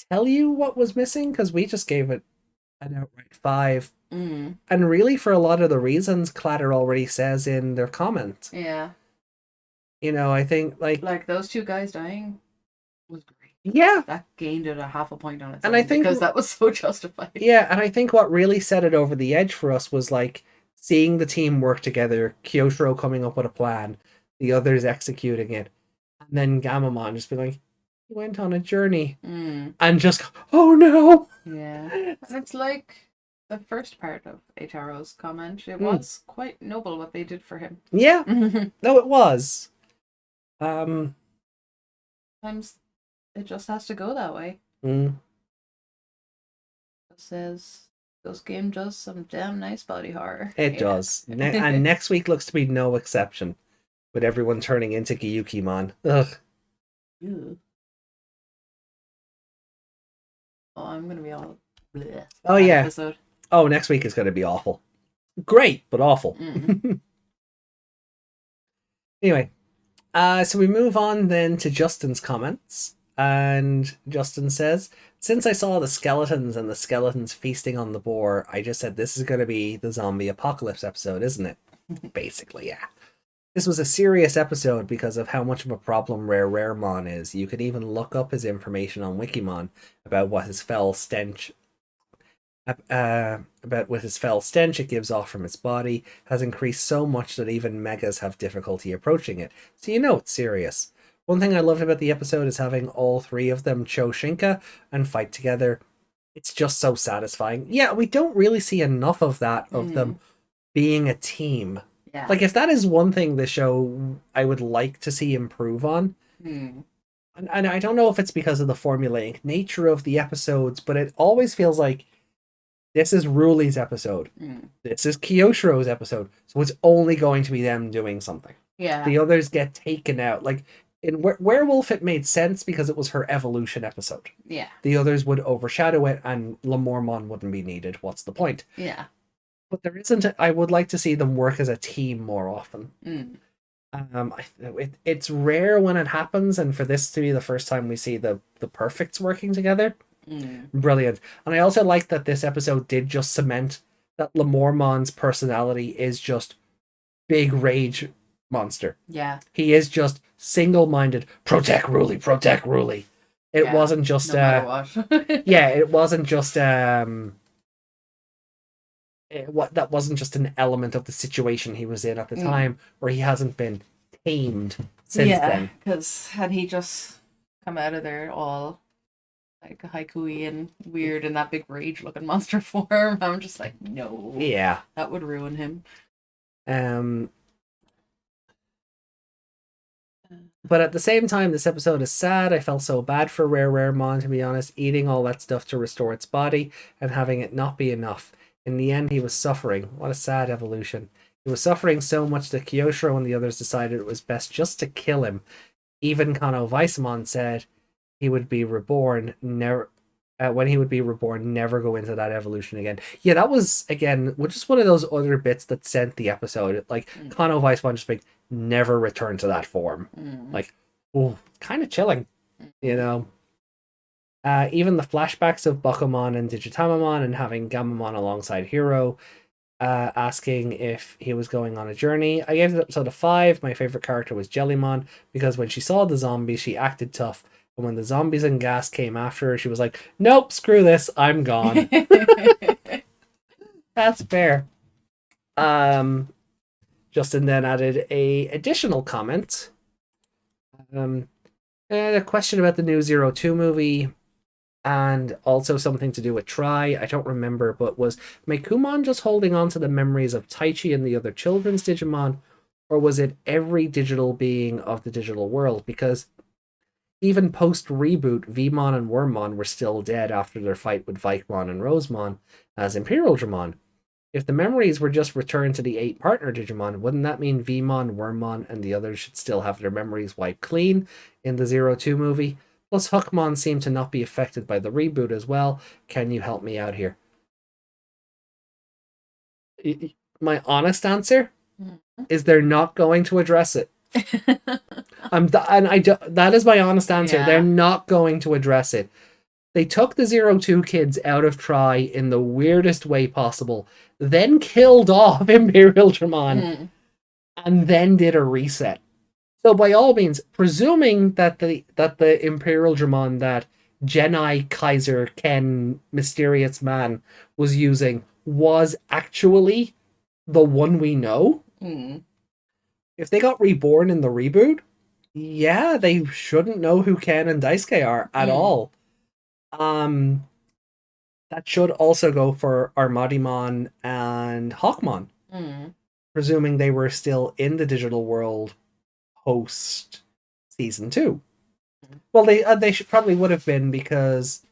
tell you what was missing, because we just gave it an outright 5. And really, for a lot of the reasons Clatter already says in their comment. Yeah. You know, I think, like those two guys dying was great. Yeah. That gained it a 0.5 point on its and own, I think because that was so justified. Yeah, and I think what really set it over the edge for us was like seeing the team work together, Kyotaro coming up with a plan, the others executing it, and then Gamamon just being like, he went on a journey. And just, oh no! Yeah. And it's like the first part of Eitaro's comment. It was quite noble what they did for him. Yeah. No, it was. Sometimes it just has to go that way. It says this game does some damn nice body horror. It does. And next week looks to be no exception, with everyone turning into Gyukimon. Ugh. Ew. Oh, I'm going to be all bleh. Oh, yeah. Episode. Oh, next week is going to be awful. Great, but awful. Anyway, so we move on then to Justin's comments. And Justin says, since I saw the skeletons and the skeletons feasting on the boar, I just said this is going to be the zombie apocalypse episode, isn't it? Basically, yeah. This was a serious episode because of how much of a problem Raremon is. You could even look up his information on Wikimon about what his foul stench it gives off from its body has increased so much that even megas have difficulty approaching it. So you know it's serious. One thing I loved about the episode is having all three of them Cho Shinka and fight together. It's just so satisfying. Yeah, we don't really see enough of that, of them being a team. Yeah. Like, if that is one thing the show I would like to see improve on, and I don't know if it's because of the formulaic nature of the episodes, but it always feels like this is Ruli's episode. This is Kyoshro's episode. So it's only going to be them doing something. Yeah. The others get taken out. Like, in Werewolf, it made sense because it was her evolution episode. Yeah. The others would overshadow it, and Lamormon wouldn't be needed. What's the point? Yeah. But there isn't. I would like to see them work as a team more often. It's rare when it happens, and for this to be the first time we see the perfects working together, brilliant. And I also like that this episode did just cement that Lamormon's personality is just big rage monster. Yeah. He is just single-minded, protect Ruli. It wasn't just no matter what. yeah, it wasn't just that wasn't just an element of the situation he was in at the time, where he hasn't been tamed since then. Because had he just come out of there all like haiku and weird in that big rage looking monster form. I'm just like, no. Yeah. That would ruin him. But at the same time, this episode is sad. I felt so bad for Raremon, to be honest, eating all that stuff to restore its body and having it not be enough. In the end, he was suffering. What a sad evolution. He was suffering so much that Kyoshiro and the others decided it was best just to kill him. Even Kano Weissamon said he would be reborn, never. When he would be reborn, never go into that evolution again. Yeah, that was, again, just one of those other bits that sent the episode. Like, Kano Weissamon just being, never return to that form. Like, oh, kind of chilling, you know. Even the flashbacks of Bakumon and Digitamamon and having Gamamon alongside Hero, asking if he was going on a journey. I gave it episode a 5. My favorite character was Jellymon because when she saw the zombies, she acted tough. And when the zombies and gas came after her, she was like, nope, screw this, I'm gone. That's fair. Justin then added a additional comment. A question about the new 02 movie and also something to do with Try. I don't remember, but was Mekumon just holding on to the memories of Taichi and the other children's Digimon, or was it every digital being of the digital world? Because even post-reboot, Vmon and Wormmon were still dead after their fight with Vikemon and Rosemon as Imperial Dramon. If the memories were just returned to the 8 partner Digimon, wouldn't that mean Vmon, Wormmon, and the others should still have their memories wiped clean in the 02 movie? Plus, Hookmon seem to not be affected by the reboot as well. Can you help me out here? My honest answer is they're not going to address it. That is my honest answer. Yeah. They're not going to address it. They took the 02 kids out of Try in the weirdest way possible, then killed off Imperial Dramon, and then did a reset. So by all means, presuming that the Imperial Dramon that Genai Kaiser Ken Mysterious Man was using was actually the one we know. If they got reborn in the reboot, yeah, they shouldn't know who Ken and Daisuke are at all. That should also go for Armadimon and Hawkmon. Presuming they were still in the digital world post season 2. Well, they should probably would have been, because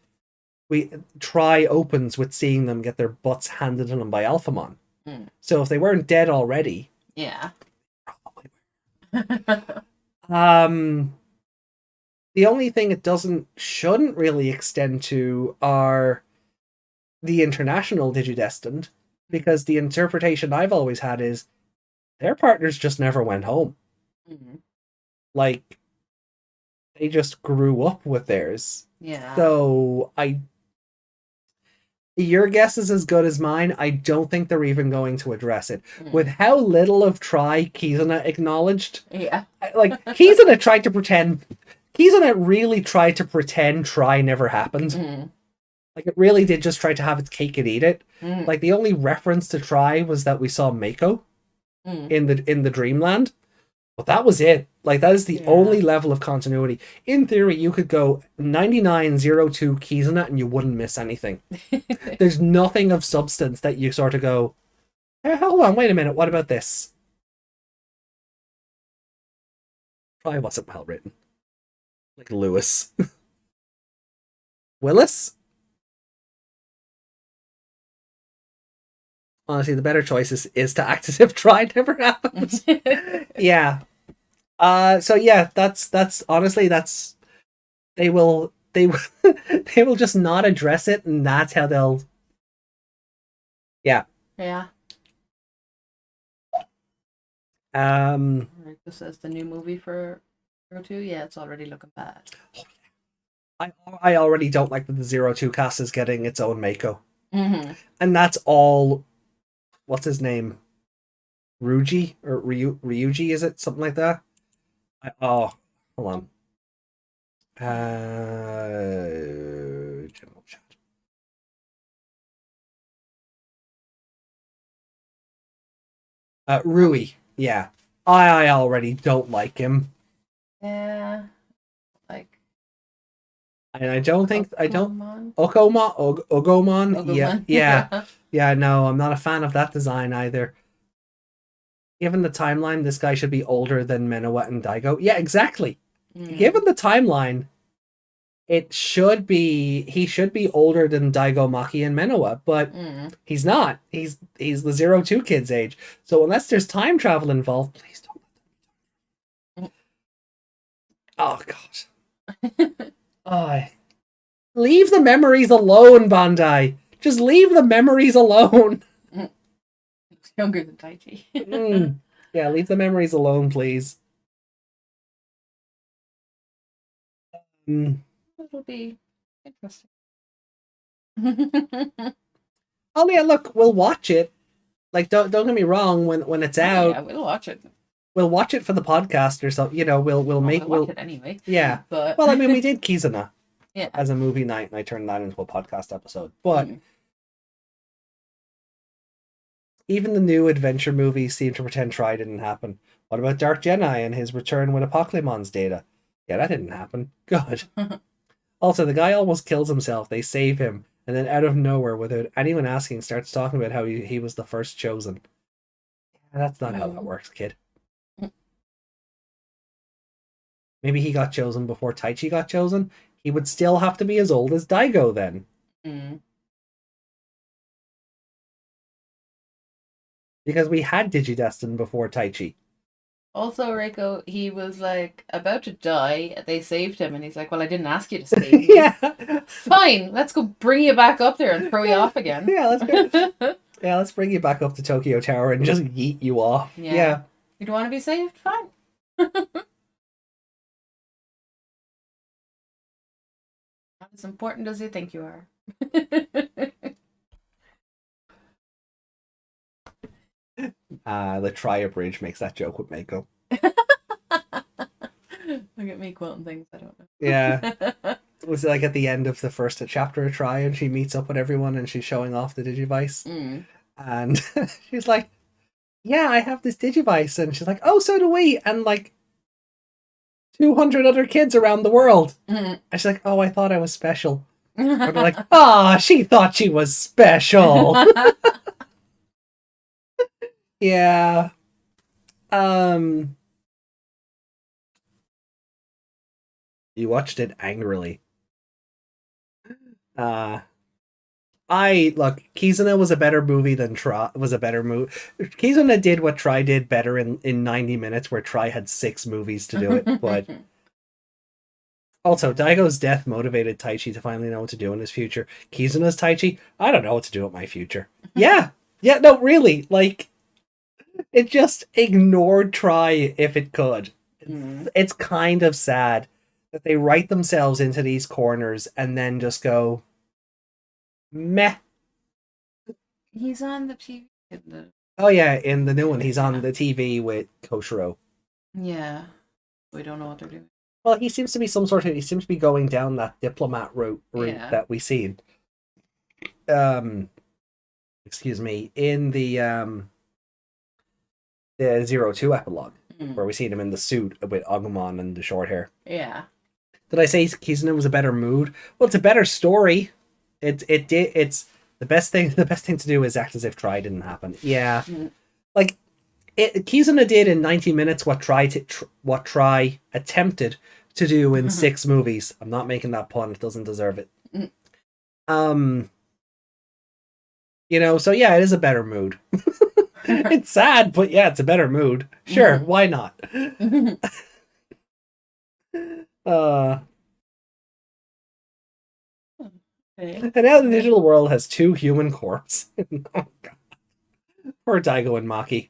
Try opens with seeing them get their butts handed to them by Alphamon. So if they weren't dead already, yeah. The only thing it shouldn't really extend to are the international Digidestined, because the interpretation I've always had is their partners just never went home. Like, they just grew up with theirs. Yeah. So your guess is as good as mine. I don't think they're even going to address it. With how little of Try Kizuna acknowledged. Yeah. Like, Kizuna tried to pretend. Kizuna really tried to pretend Try never happened. Like, it really did just try to have its cake and eat it. Like, the only reference to Try was that we saw Mako in the Dreamland. But that was it. Like, that is the only level of continuity. In theory, you could go 9902 Kizuna and you wouldn't miss anything. There's nothing of substance that you sort of go, hey, hold on, wait a minute, what about this? Probably wasn't well written. Like Lewis. Willis? Honestly, the better choice is to act as if Try never happened. Yeah. So yeah, that's honestly, they will they will just not address it, and that's how they'll. Yeah. Yeah. This says the new movie for 02. Yeah, it's already looking bad. I already don't like that the 02 cast is getting its own Mako. And that's all. What's his name? Ryuji or Ryuji, is it something like that? Hold on. General chat. Rui. Yeah. I already don't like him. Yeah. Like, And I don't Okomon? Ogomon. Yeah. Ogomon. Yeah, no, I'm not a fan of that design either. Given the timeline, this guy should be older than Minowa and Daigo. Yeah, exactly. Given the timeline, he should be older than Daigo, Maki, and Minowa, but he's not. He's the 02 kid's age. So unless there's time travel involved, please don't. Oh god. Oh, leave the memories alone, Bandai. Just leave the memories alone. Younger than Taichi. Yeah, leave the memories alone, please. It'll be interesting. Oh yeah, look, we'll watch it. Like, don't get me wrong. When it's out, yeah, we'll watch it. We'll watch it for the podcast or something. You know, we'll watch it anyway. Yeah, but well, I mean, we did Kizuna. Yeah. As a movie night, and I turned that into a podcast episode. But even the new adventure movies seem to pretend Try didn't happen. What about Dark Jedi and his return with Apocalymon's data? Yeah, that didn't happen. Good. Also, the guy almost kills himself. They save him, and then out of nowhere, without anyone asking, starts talking about how he was the first chosen. That's not how that works, kid. Maybe he got chosen before Taichi got chosen. He would still have to be as old as Daigo then. Because we had Digidestined before Taichi. Also, Reiko, he was like about to die. They saved him, and he's like, "Well, I didn't ask you to save me." Yeah. Fine, let's go bring you back up there and throw you off again. Yeah, let's go. Yeah, let's bring you back up to Tokyo Tower and just yeet you off. Yeah. You don't want to be saved? Fine. Not as important as you think you are. The Trier Bridge makes that joke with Mako. Look at me quoting things I don't know. Yeah. It was like at the end of the first chapter of Try, and she meets up with everyone and she's showing off the Digivice. And she's like, yeah, I have this Digivice. And she's like, oh, so do we. And like 200 other kids around the world. And she's like, oh, I thought I was special. And they're like, ah, she thought she was special. Yeah. You watched it angrily. Kizuna was a better movie than Try was a better movie. Kizuna did what Try did better in 90 minutes, where Try had 6 movies to do it. But also, Daigo's death motivated Taichi to finally know what to do in his future. Kizuna's Taichi, I don't know what to do with my future. Yeah, no, really, like, it just ignored Try if it could. It's kind of sad that they write themselves into these corners and then just go, meh. He's on the TV. Oh yeah, in the new one, he's on the TV with Koshiro. Yeah, we don't know what they're doing. Well, he seems to be going down that diplomat route that we seen. Excuse me, in the 02 epilogue, where we seen him in the suit with Agumon and the short hair. Yeah. Did I say Kizuna was a better mood? Well, it's a better story. It's the best thing to do is act as if Try didn't happen. Yeah. Like Kizuna did in 90 minutes what Try attempted to do in 6 movies. I'm not making that pun. It doesn't deserve it. You know, so yeah, it is a better mood. It's sad, but yeah, it's a better mood. Sure, why not? And now the digital world has 2 human corpses. Oh god. Poor Daigo and Maki.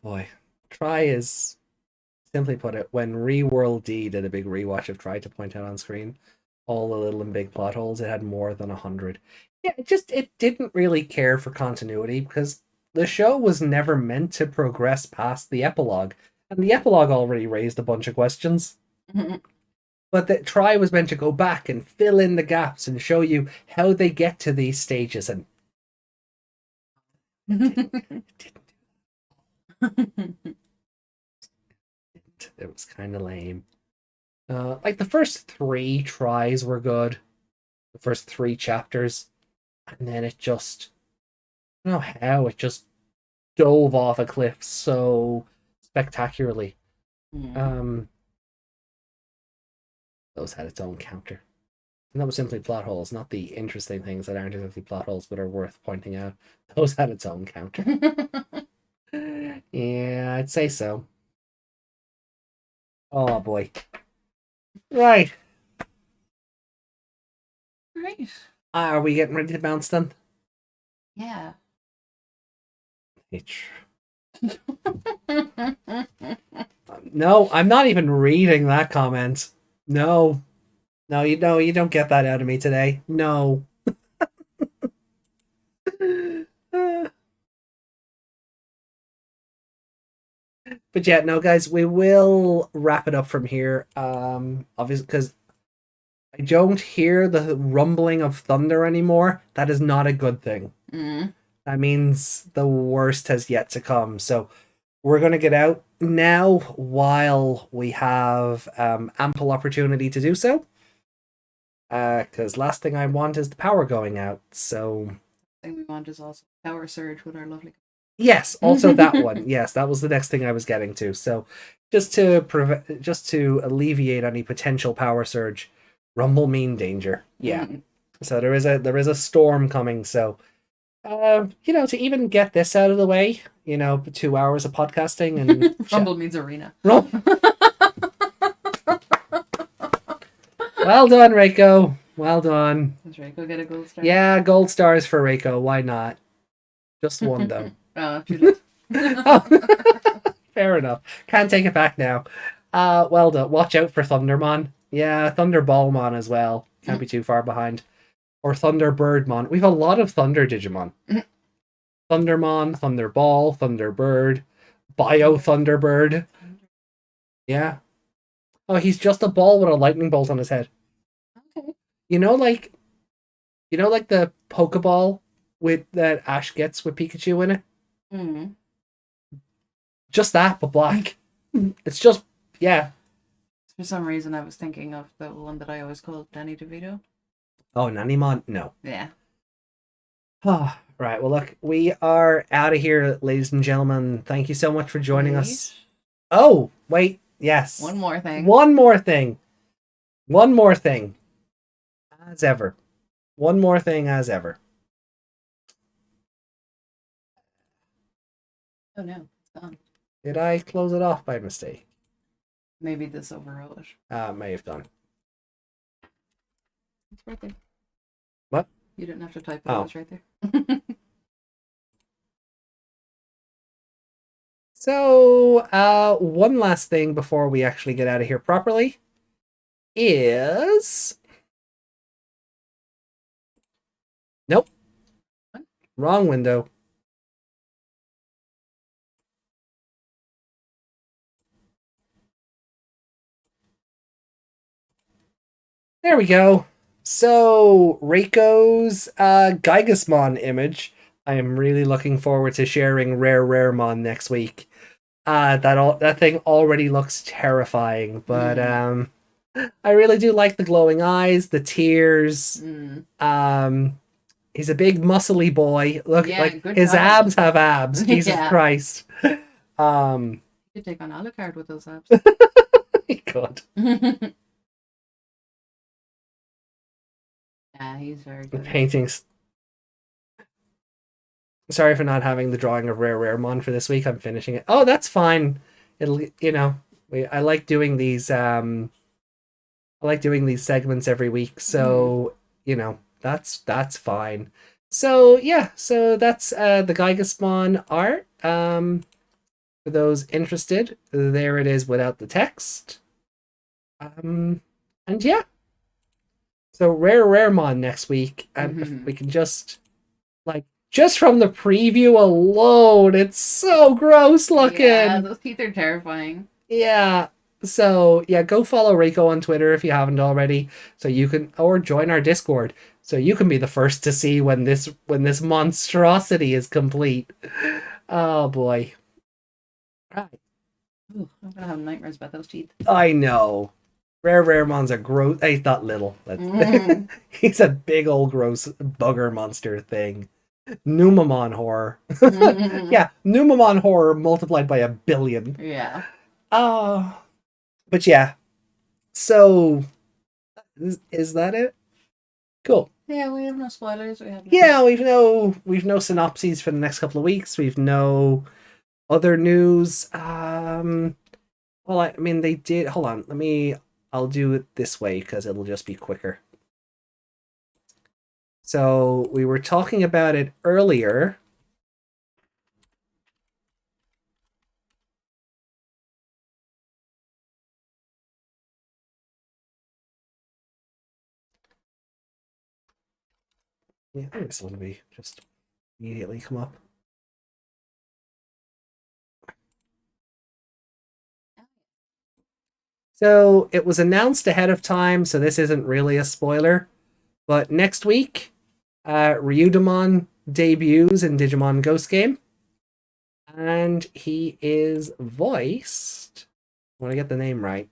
Boy. Try is, simply put it, when Reworld D did a big rewatch of Try to point out on screen all the little and big plot holes, it had more than 100. Yeah, it didn't really care for continuity, because the show was never meant to progress past the epilogue, and the epilogue already raised a bunch of questions. But that Try was meant to go back and fill in the gaps and show you how they get to these stages, and It was kind of lame. Like the first 3 tries were good. The first 3 chapters. And then it just, I don't know how, it just dove off a cliff so spectacularly. Those had its own counter. And that was simply plot holes, not the interesting things that aren't exactly plot holes but are worth pointing out. Those had its own counter. Yeah, I'd say so. Oh boy. Right. Right. Are we getting ready to bounce then? Yeah. No, I'm not even reading that comment. No. No, you don't get that out of me today. No. But yeah, no, guys, we will wrap it up from here. Obviously, because I don't hear the rumbling of thunder anymore. That is not a good thing. That means the worst has yet to come. So we're going to get out now while we have ample opportunity to do so. Because last thing I want is the power going out. So thing we want is also power surge with our lovely. Yes, also that one. Yes, that was the next thing I was getting to. So just to alleviate any potential power surge, rumble mean danger. Yeah. So there is a storm coming. So to even get this out of the way, 2 hours of podcasting and rumble means arena. Well done, Reiko. Well done. Does Reiko get a gold star? Yeah, gold stars for Reiko. Why not? Just one though. Too late. Fair enough. Can't take it back now. Well done. Watch out for Thundermon. Yeah, Thunderballmon as well. Can't be too far behind. Or Thunderbirdmon. We've a lot of Thunder Digimon. Thundermon, Thunderball, Thunderbird, Bio Thunderbird. Yeah. Oh, he's just a ball with a lightning bolt on his head. Okay. Like the Pokeball with that Ash gets with Pikachu in it. Just that, but black. It's just, yeah. For some reason, I was thinking of the one that I always called Danny DeVito. Oh, Nanimon? No. Yeah. Oh, right. Well, look, we are out of here, ladies and gentlemen. Thank you so much for joining us. Oh, wait. Yes. One more thing. As ever. One more thing as ever. Oh no, it's gone. Did I close it off by mistake? Maybe this overwrote it. May have done. It's right there. What? You didn't have to type it. Oh. It's right there. So, one last thing before we actually get out of here properly is... Nope. What? Wrong window. There we go. So, Reiko's Gigasmon image. I am really looking forward to sharing Raremon next week. That thing already looks terrifying, but I really do like the glowing eyes, the tears. He's a big muscly boy. Look, his abs have abs. Jesus Christ. You could take on Alucard with those abs. He could. Yeah, he's very good. The paintings. Sorry for not having the drawing of Raremon for this week. I'm finishing it. Oh, that's fine. It'll, I like doing these. I like doing these segments every week, so that's fine. So yeah, so that's the Gigasmon art. For those interested, there it is without the text. And yeah. So Raremon next week, and if we can just from the preview alone, it's so gross looking. Yeah, those teeth are terrifying. Yeah. So yeah, go follow Reiko on Twitter if you haven't already, so you can, or join our Discord so you can be the first to see when this monstrosity is complete. Oh boy. Right. Ooh, I'm gonna have nightmares about those teeth. I know. Raremon's a gross. He's not little. He's a big old gross bugger monster thing. Numamon horror. Yeah, Numamon horror multiplied by 1,000,000,000. Yeah. But yeah. So, is that it? Cool. Yeah, we have no spoilers. We've no synopses for the next couple of weeks. We've no other news. Well, I mean, they did. Hold on. I'll do it this way because it'll just be quicker. So we were talking about it earlier. Yeah, I think this one will be just immediately come up. So it was announced ahead of time, so this isn't really a spoiler. But next week, Ryudamon debuts in Digimon Ghost Game. And he is voiced... I want to get the name right.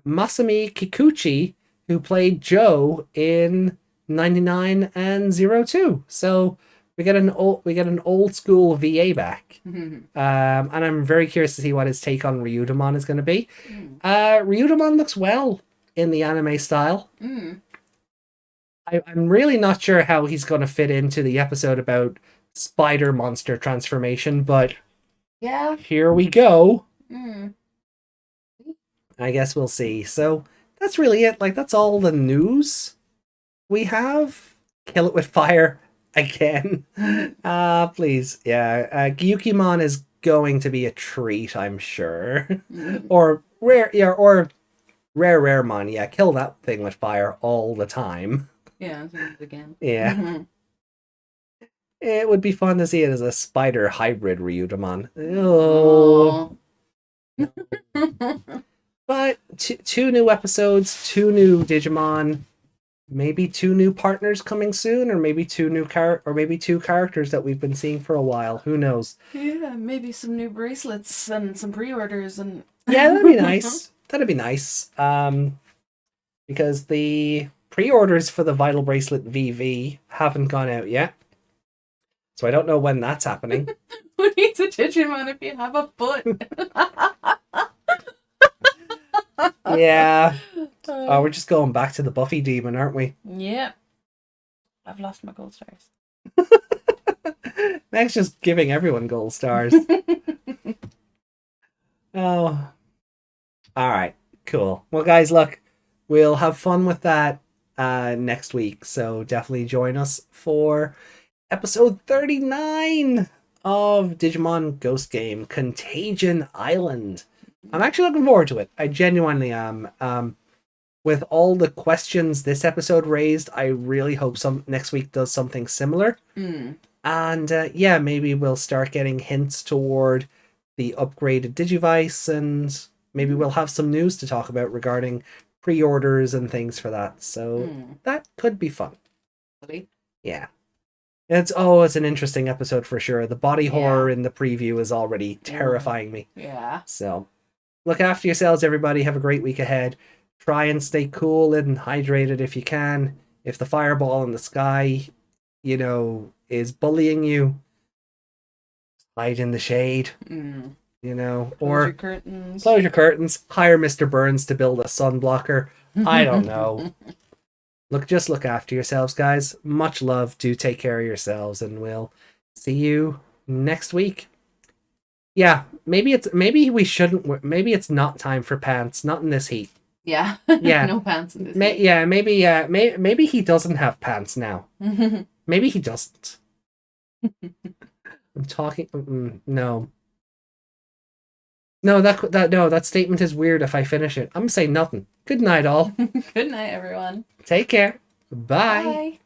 Masami Kikuchi, who played Joe in 99 and 02. So we get an old school VA back. And I'm very curious to see what his take on Ryudamon is going to be. Ryudamon looks well in the anime style. I'm really not sure how he's going to fit into the episode about spider monster transformation, but yeah, here we go. I guess we'll see. So that's really it. Like, that's all the news we have. Kill it with fire again. Please. Yeah. Gyukimon is going to be a treat, I'm sure. Or Raremon. Yeah, kill that thing with fire all the time. Yeah, again. Yeah. It would be fun to see it as a spider hybrid Ryudamon. Oh. But two new episodes, 2 new Digimon, maybe 2 new partners coming soon, or maybe 2 characters that we've been seeing for a while. Who knows? Yeah, maybe some new bracelets and some pre-orders and. Yeah, that'd be nice. That'd be nice. Because the pre-orders for the Vital Bracelet VV haven't gone out yet. So I don't know when that's happening. Who needs a Digimon if you have a foot? Yeah. Oh, we're just going back to the Buffy demon, aren't we? Yep. I've lost my gold stars. Meg's just giving everyone gold stars. Oh. Alright, cool. Well, guys, look, we'll have fun with that next week. So definitely join us for episode 39 of Digimon Ghost Game Contagion Island. I'm actually looking forward to it. I genuinely am. With all the questions this episode raised, I really hope next week does something similar. And yeah, maybe we'll start getting hints toward the upgraded Digivice, and maybe we'll have some news to talk about regarding pre-orders and things for that. So that could be fun. Really? Yeah. It's an interesting episode for sure. The body horror in the preview is already terrifying me. Yeah. So look after yourselves, everybody. Have a great week ahead. Try and stay cool and hydrated if you can. If the fireball in the sky, is bullying you, hide in the shade. Or close your curtains. Close your curtains. Hire Mr. Burns to build a sun blocker. I don't know. Just look after yourselves, guys. Much love. Do take care of yourselves, and we'll see you next week. Yeah, maybe it's not time for pants. Not in this heat. Yeah. Yeah. No pants in this heat. Yeah, maybe he doesn't have pants now. Maybe he doesn't. I'm talking. No. No, that statement is weird if I finish it. I'm saying nothing. Good night, all. Good night, everyone. Take care. Bye. Bye.